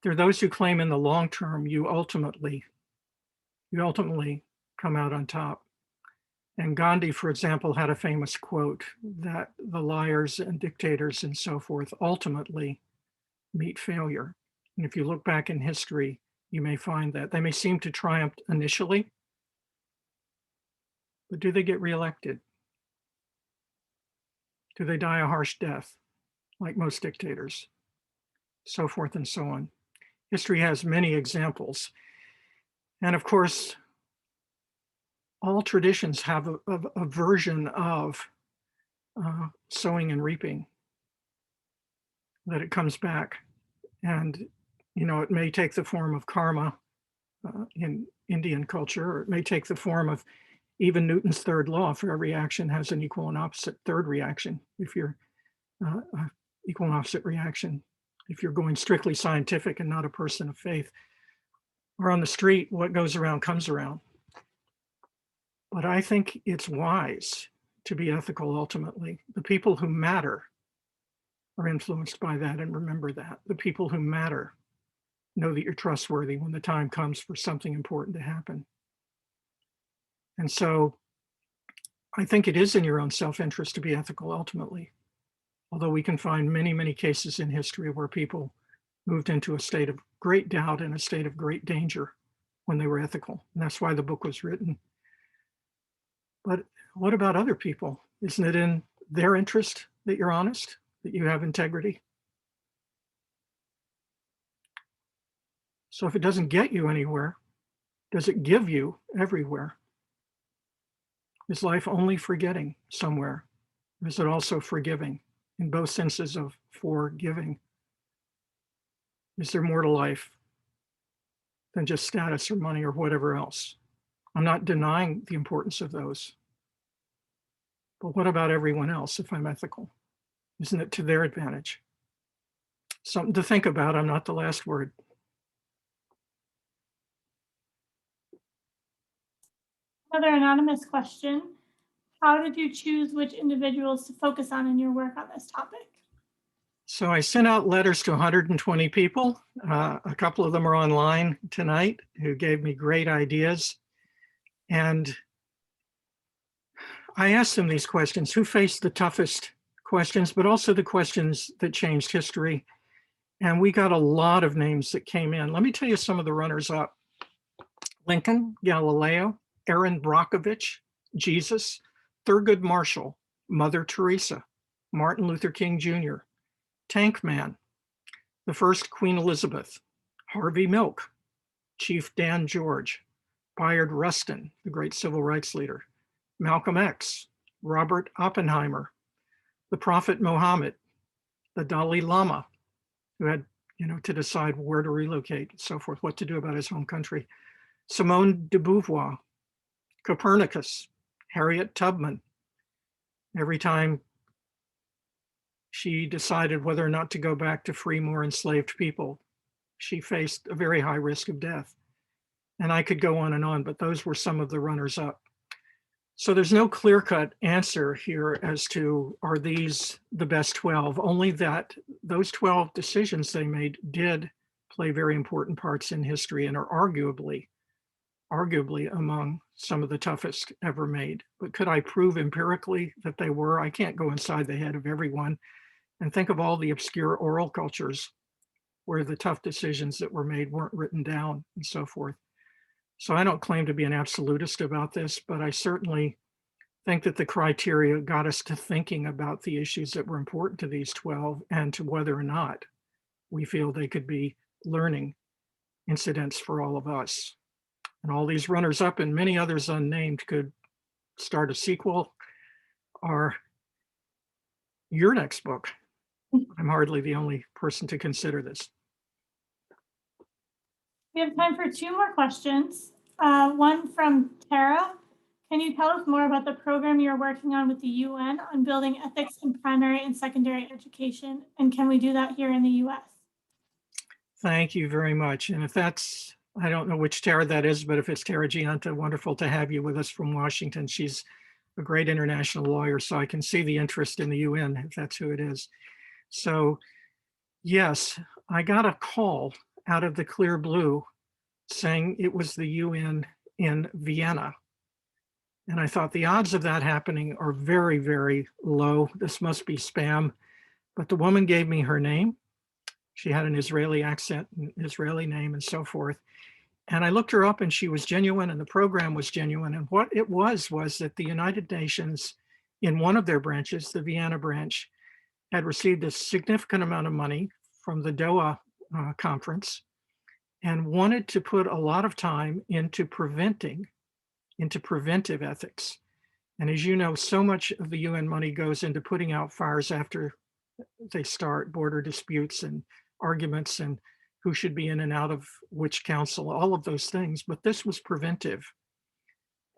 S2: There are those who claim in the long term you ultimately come out on top. And Gandhi, for example, had a famous quote that the liars and dictators and so forth ultimately meet failure. And if you look back in history, you may find that they may seem to triumph initially, but do they get reelected? Do they die a harsh death, like most dictators? So forth and so on. History has many examples. And of course, all traditions have a version of sowing and reaping, that it comes back. And, it may take the form of karma in Indian culture, or it may take the form of even Newton's third law: for every action has an equal and opposite third reaction. If you're equal and opposite reaction, if you're going strictly scientific and not a person of faith, or on the street, what goes around comes around. But I think it's wise to be ethical ultimately. The people who matter are influenced by that, and remember that. The people who matter know that you're trustworthy when the time comes for something important to happen. And so I think it is in your own self-interest to be ethical ultimately, although we can find many, many cases in history where people moved into a state of great doubt and a state of great danger when they were ethical. And that's why the book was written. But what about other people? Isn't it in their interest that you're honest, that you have integrity? So if it doesn't get you anywhere, does it give you everywhere? Is life only forgetting somewhere? Or is it also forgiving, in both senses of forgiving? Is there more to life than just status or money or whatever else? I'm not denying the importance of those. But what about everyone else if I'm ethical? Isn't it to their advantage? Something to think about. I'm not the last word.
S1: Another anonymous question: how did you choose which individuals to focus on in your work on this topic?
S2: So I sent out letters to 120 people. A couple of them are online tonight who gave me great ideas. And I asked them these questions: who faced the toughest questions, but also the questions that changed history. And we got a lot of names that came in. Let me tell you some of the runners up: Lincoln, Galileo, Aaron Brockovich, Jesus, Thurgood Marshall, Mother Teresa, Martin Luther King Jr., Tank Man, the first Queen Elizabeth, Harvey Milk, Chief Dan George, Bayard Rustin, the great civil rights leader, Malcolm X, Robert Oppenheimer, the Prophet Muhammad, the Dalai Lama, who had, to decide where to relocate and so forth, what to do about his home country, Simone de Beauvoir, Copernicus, Harriet Tubman. Every time she decided whether or not to go back to free more enslaved people, she faced a very high risk of death. And I could go on, but those were some of the runners up. So there's no clear-cut answer here as to, are these the best 12? Only that those 12 decisions they made did play very important parts in history and are arguably among some of the toughest ever made. But could I prove empirically that they were? I can't go inside the head of everyone and think of all the obscure oral cultures where the tough decisions that were made weren't written down and so forth. So I don't claim to be an absolutist about this, but I certainly think that the criteria got us to thinking about the issues that were important to these 12 and to whether or not we feel they could be learning incidents for all of us. And all these runners up and many others unnamed could start a sequel or your next book. I'm hardly the only person to consider this.
S1: We have time for 2 more questions. One from Tara. Can you tell us more about the program you're working on with the UN on building ethics in primary and secondary education? And can we do that here in the US?
S2: Thank you very much. And if that's, I don't know which Tara that is, but if it's Tara Gianta, wonderful to have you with us from Washington. She's a great international lawyer, so I can see the interest in the UN, if that's who it is. So yes, I got a call out of the clear blue saying it was the UN in Vienna. And I thought the odds of that happening are very, very low. This must be spam. But the woman gave me her name. She had an Israeli accent, an Israeli name, and so forth. And I looked her up and she was genuine and the program was genuine. And what it was that the United Nations, in one of their branches, the Vienna branch, had received a significant amount of money from the Doha conference and wanted to put a lot of time into preventive ethics. And as you know, so much of the UN money goes into putting out fires after they start, border disputes and arguments and who should be in and out of which council, all of those things. But this was preventive.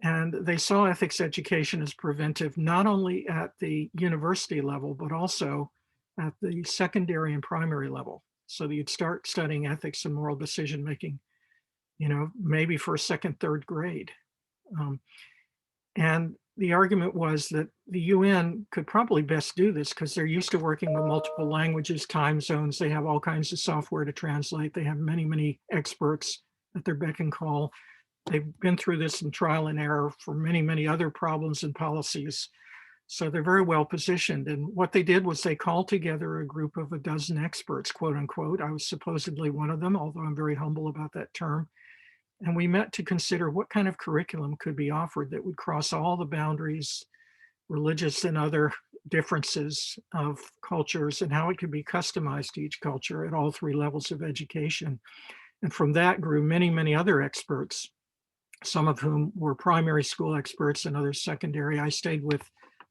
S2: And they saw ethics education as preventive, not only at the university level, but also at the secondary and primary level. So that you'd start studying ethics and moral decision making, maybe for second, third grade. And the argument was that the UN could probably best do this because they're used to working with multiple languages, time zones. They have all kinds of software to translate. They have many, many experts at their beck and call. They've been through this in trial and error for many, many other problems and policies. So they're very well positioned. And what they did was they called together a group of a dozen experts, quote unquote. I was supposedly one of them, although I'm very humble about that term. And we met to consider what kind of curriculum could be offered that would cross all the boundaries, religious and other differences of cultures, and how it could be customized to each culture at all 3 levels of education. And from that grew many, many other experts, some of whom were primary school experts and others secondary. I stayed with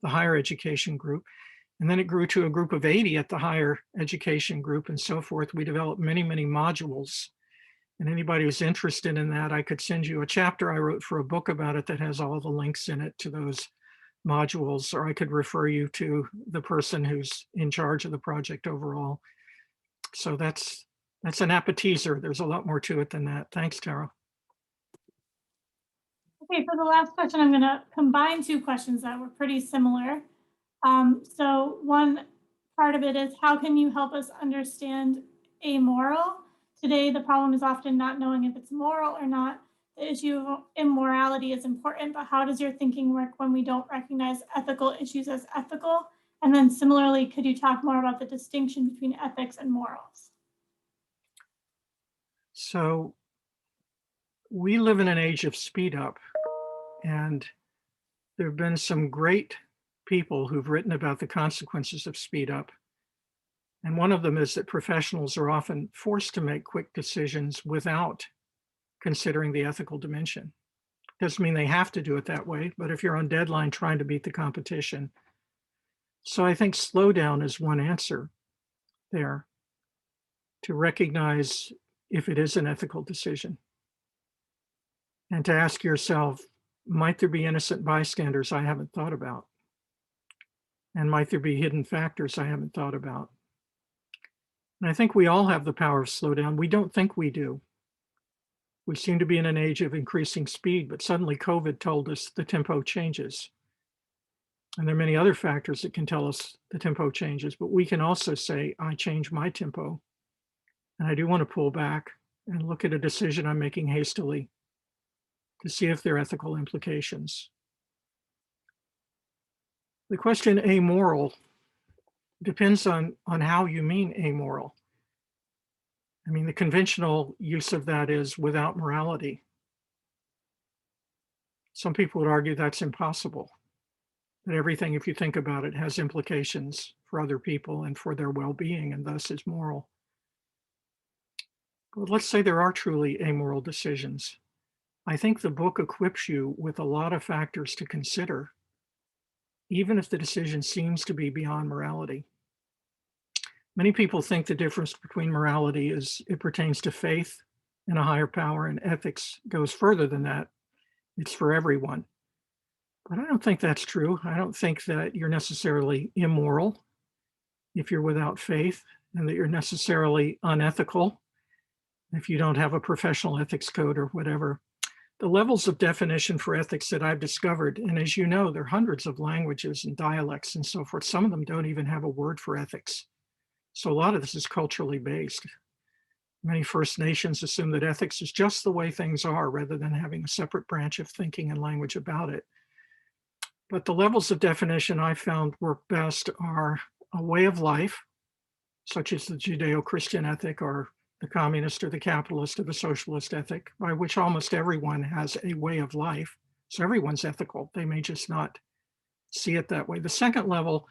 S2: the higher education group. And then it grew to a group of 80 at the higher education group and so forth. We developed many, many modules. And anybody who's interested in that, I could send you a chapter I wrote for a book about it that has all the links in it to those modules, or I could refer you to the person who's in charge of the project overall. So that's an appetizer. There's a lot more to it than that. Thanks, Tara.
S1: Okay, for the last question, I'm going to combine 2 questions that were pretty similar. So one part of it is how can you help us understand amoral? Today, the problem is often not knowing if it's moral or not. The issue of immorality is important, but how does your thinking work when we don't recognize ethical issues as ethical? And then similarly, could you talk more about the distinction between ethics and morals?
S2: So we live in an age of speed up, and there have been some great people who've written about the consequences of speed up. And one of them is that professionals are often forced to make quick decisions without considering the ethical dimension. Doesn't mean they have to do it that way, but if you're on deadline trying to beat the competition. So I think slowdown is one answer there, to recognize if it is an ethical decision and to ask yourself, might there be innocent bystanders I haven't thought about? And might there be hidden factors I haven't thought about? And I think we all have the power of slow down. We don't think we do. We seem to be in an age of increasing speed, but suddenly COVID told us the tempo changes. And there are many other factors that can tell us the tempo changes, but we can also say, I change my tempo. And I do want to pull back and look at a decision I'm making hastily to see if there are ethical implications. The question amoral depends on how you mean amoral. I mean, the conventional use of that is without morality. Some people would argue that's impossible, that everything, if you think about it, has implications for other people and for their well-being, and thus is moral. But let's say there are truly amoral decisions. I think the book equips you with a lot of factors to consider, even if the decision seems to be beyond morality. Many people think the difference between morality is it pertains to faith in a higher power, and ethics goes further than that. It's for everyone. But I don't think that's true. I don't think that you're necessarily immoral if you're without faith, and that you're necessarily unethical if you don't have a professional ethics code or whatever. The levels of definition for ethics that I've discovered, and as you know, there are hundreds of languages and dialects and so forth. Some of them don't even have a word for ethics. So a lot of this is culturally based. Many First Nations assume that ethics is just the way things are rather than having a separate branch of thinking and language about it. But the levels of definition I found work best are a way of life, such as the Judeo-Christian ethic or the communist or the capitalist or the socialist ethic, by which almost everyone has a way of life. So everyone's ethical. They may just not see it that way. The second level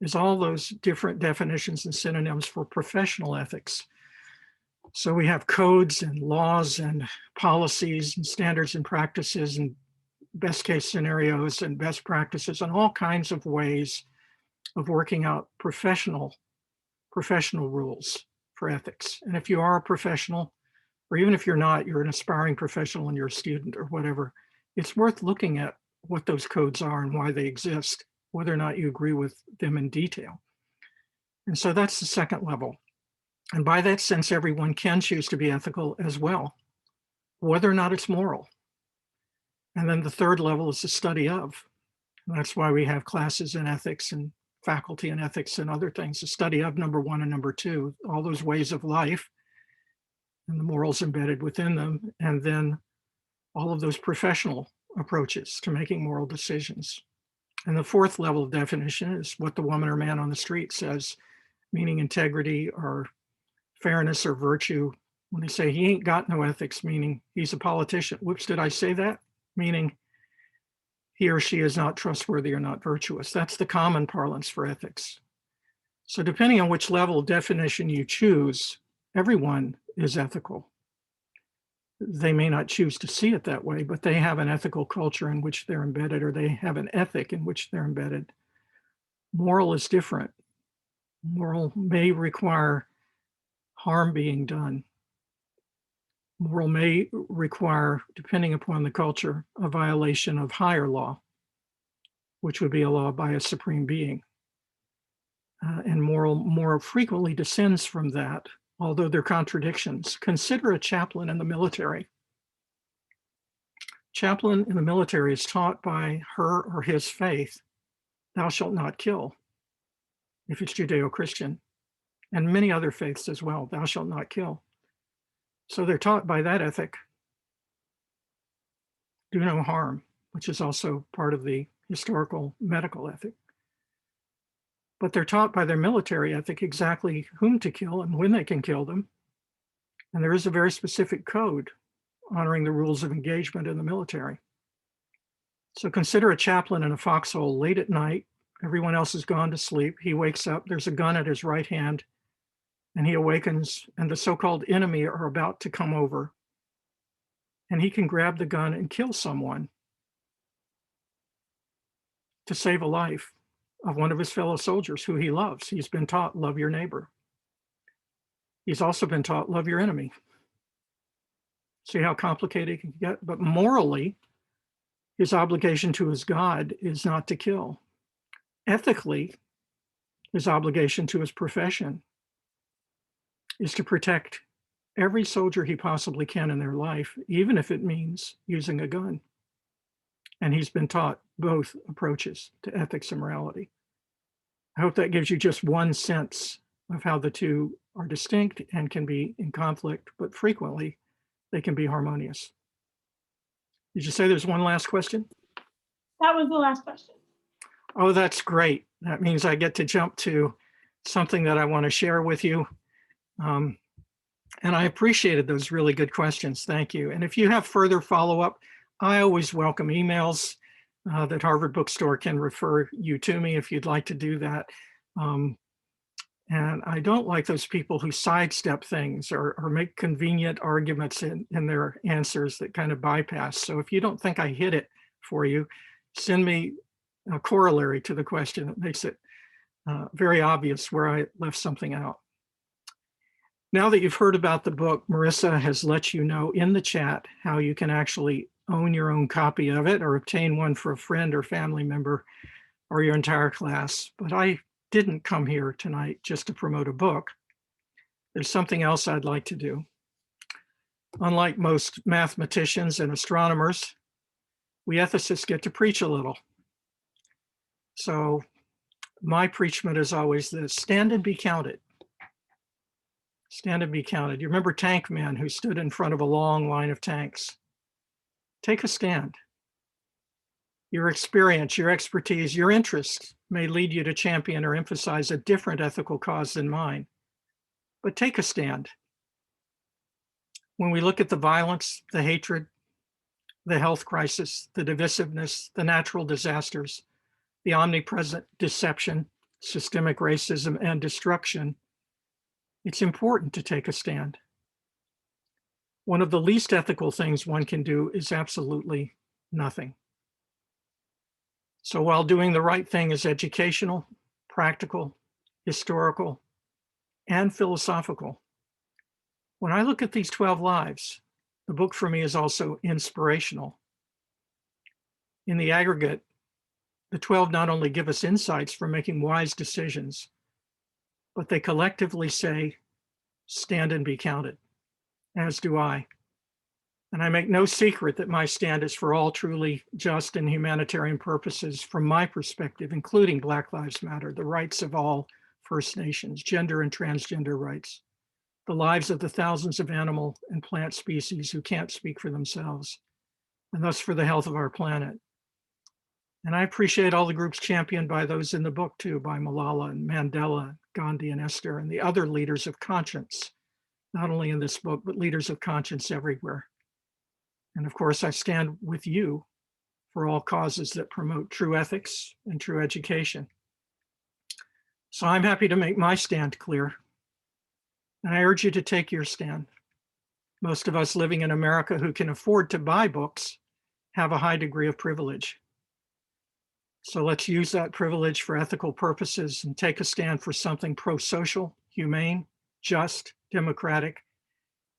S2: is all those different definitions and synonyms for professional ethics. So we have codes and laws and policies and standards and practices and best case scenarios and best practices and all kinds of ways of working out professional rules for ethics. And if you are a professional, or even if you're not, you're an aspiring professional and you're a student or whatever, it's worth looking at what those codes are and why they exist, whether or not you agree with them in detail. And so that's the second level. And by that sense, everyone can choose to be ethical as well, whether or not it's moral. And then the third level is the study of. And that's why we have classes in ethics and faculty in ethics and other things, the study of number one and number two, all those ways of life and the morals embedded within them, and then all of those professional approaches to making moral decisions. And the fourth level of definition is what the woman or man on the street says, meaning integrity or fairness or virtue. When they say he ain't got no ethics, meaning he's a politician. Whoops, did I say that? Meaning he or she is not trustworthy or not virtuous. That's the common parlance for ethics. So depending on which level of definition you choose, everyone is ethical. They may not choose to see it that way, but they have an ethical culture in which they're embedded, or they have an ethic in which they're embedded. Moral is different. Moral may require harm being done. Moral may require, depending upon the culture, a violation of higher law, which would be a law by a supreme being. And moral more frequently descends from that, although there are contradictions. Consider a chaplain in the military. Chaplain in the military is taught by her or his faith, thou shalt not kill. if it's Judeo-Christian, and many other faiths as well. Thou shalt not kill. So they're taught by that ethic. Do no harm, which is also part of the historical medical ethic. But they're taught by their military ethic exactly whom to kill and when they can kill them. And there is a very specific code honoring the rules of engagement in the military. So consider a chaplain in a foxhole late at night. Everyone else has gone to sleep. He wakes up, there's a gun at his right hand, and he awakens, and the so-called enemy are about to come over. And he can grab the gun and kill someone to save a life of one of his fellow soldiers who he loves. He's been taught, love your neighbor. He's also been taught, love your enemy. See how complicated it can get? But morally, his obligation to his God is not to kill. Ethically, his obligation to his profession is to protect every soldier he possibly can in their life, even if it means using a gun. And he's been taught both approaches to ethics and morality. I hope that gives you just one sense of how the two are distinct and can be in conflict, but frequently they can be harmonious. Did you say there's one last question?
S1: That was the last question.
S2: Oh, that's great. That means I get to jump to something that I want to share with you. And I appreciated those really good questions. Thank you. And if you have further follow-up, I always welcome emails that Harvard Bookstore can refer you to me if you'd like to do that. And I don't like those people who sidestep things or make convenient arguments in their answers that kind of bypass. So if you don't think I hit it for you, send me a corollary to the question that makes it very obvious where I left something out. Now that you've heard about the book, Marissa has let you know in the chat how you can actually own your own copy of it or obtain one for a friend or family member or your entire class. But I didn't come here tonight just to promote a book. There's something else I'd like to do. Unlike most mathematicians and astronomers, we ethicists get to preach a little. So my preachment is always this: stand and be counted. Stand and be counted. You remember Tank Man who stood in front of a long line of tanks? Take a stand. Your experience, your expertise, your interests may lead you to champion or emphasize a different ethical cause than mine, but take a stand. When we look at the violence, the hatred, the health crisis, the divisiveness, the natural disasters, the omnipresent deception, systemic racism, and destruction, it's important to take a stand. One of the least ethical things one can do is absolutely nothing. So while doing the right thing is educational, practical, historical, and philosophical, when I look at these 12 lives, the book for me is also inspirational. In the aggregate, the 12 not only give us insights for making wise decisions, but they collectively say, stand and be counted, as do I. And I make no secret that my stand is for all truly just and humanitarian purposes from my perspective, including Black Lives Matter, the rights of all First Nations, gender and transgender rights, the lives of the thousands of animal and plant species who can't speak for themselves, and thus for the health of our planet. And I appreciate all the groups championed by those in the book too, by Malala and Mandela, Gandhi and Esther, and the other leaders of conscience, not only in this book, but leaders of conscience everywhere. And of course, I stand with you for all causes that promote true ethics and true education. So I'm happy to make my stand clear. And I urge you to take your stand. Most of us living in America who can afford to buy books have a high degree of privilege. So let's use that privilege for ethical purposes and take a stand for something pro-social, humane, just, democratic,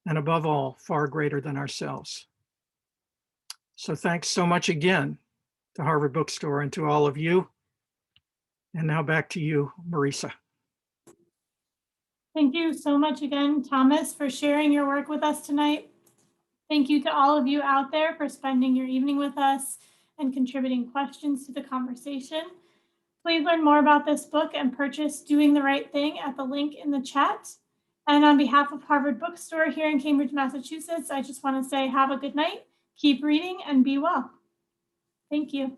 S2: and above all, far greater than ourselves. So thanks so much again to Harvard Bookstore and to all of you. And now back to you, Marisa.
S1: Thank you so much again, Thomas, for sharing your work with us tonight. Thank you to all of you out there for spending your evening with us and contributing questions to the conversation. Please learn more about this book and purchase Doing the Right Thing at the link in the chat. And on behalf of Harvard Bookstore here in Cambridge, Massachusetts, I just want to say have a good night, keep reading, and be well. Thank you.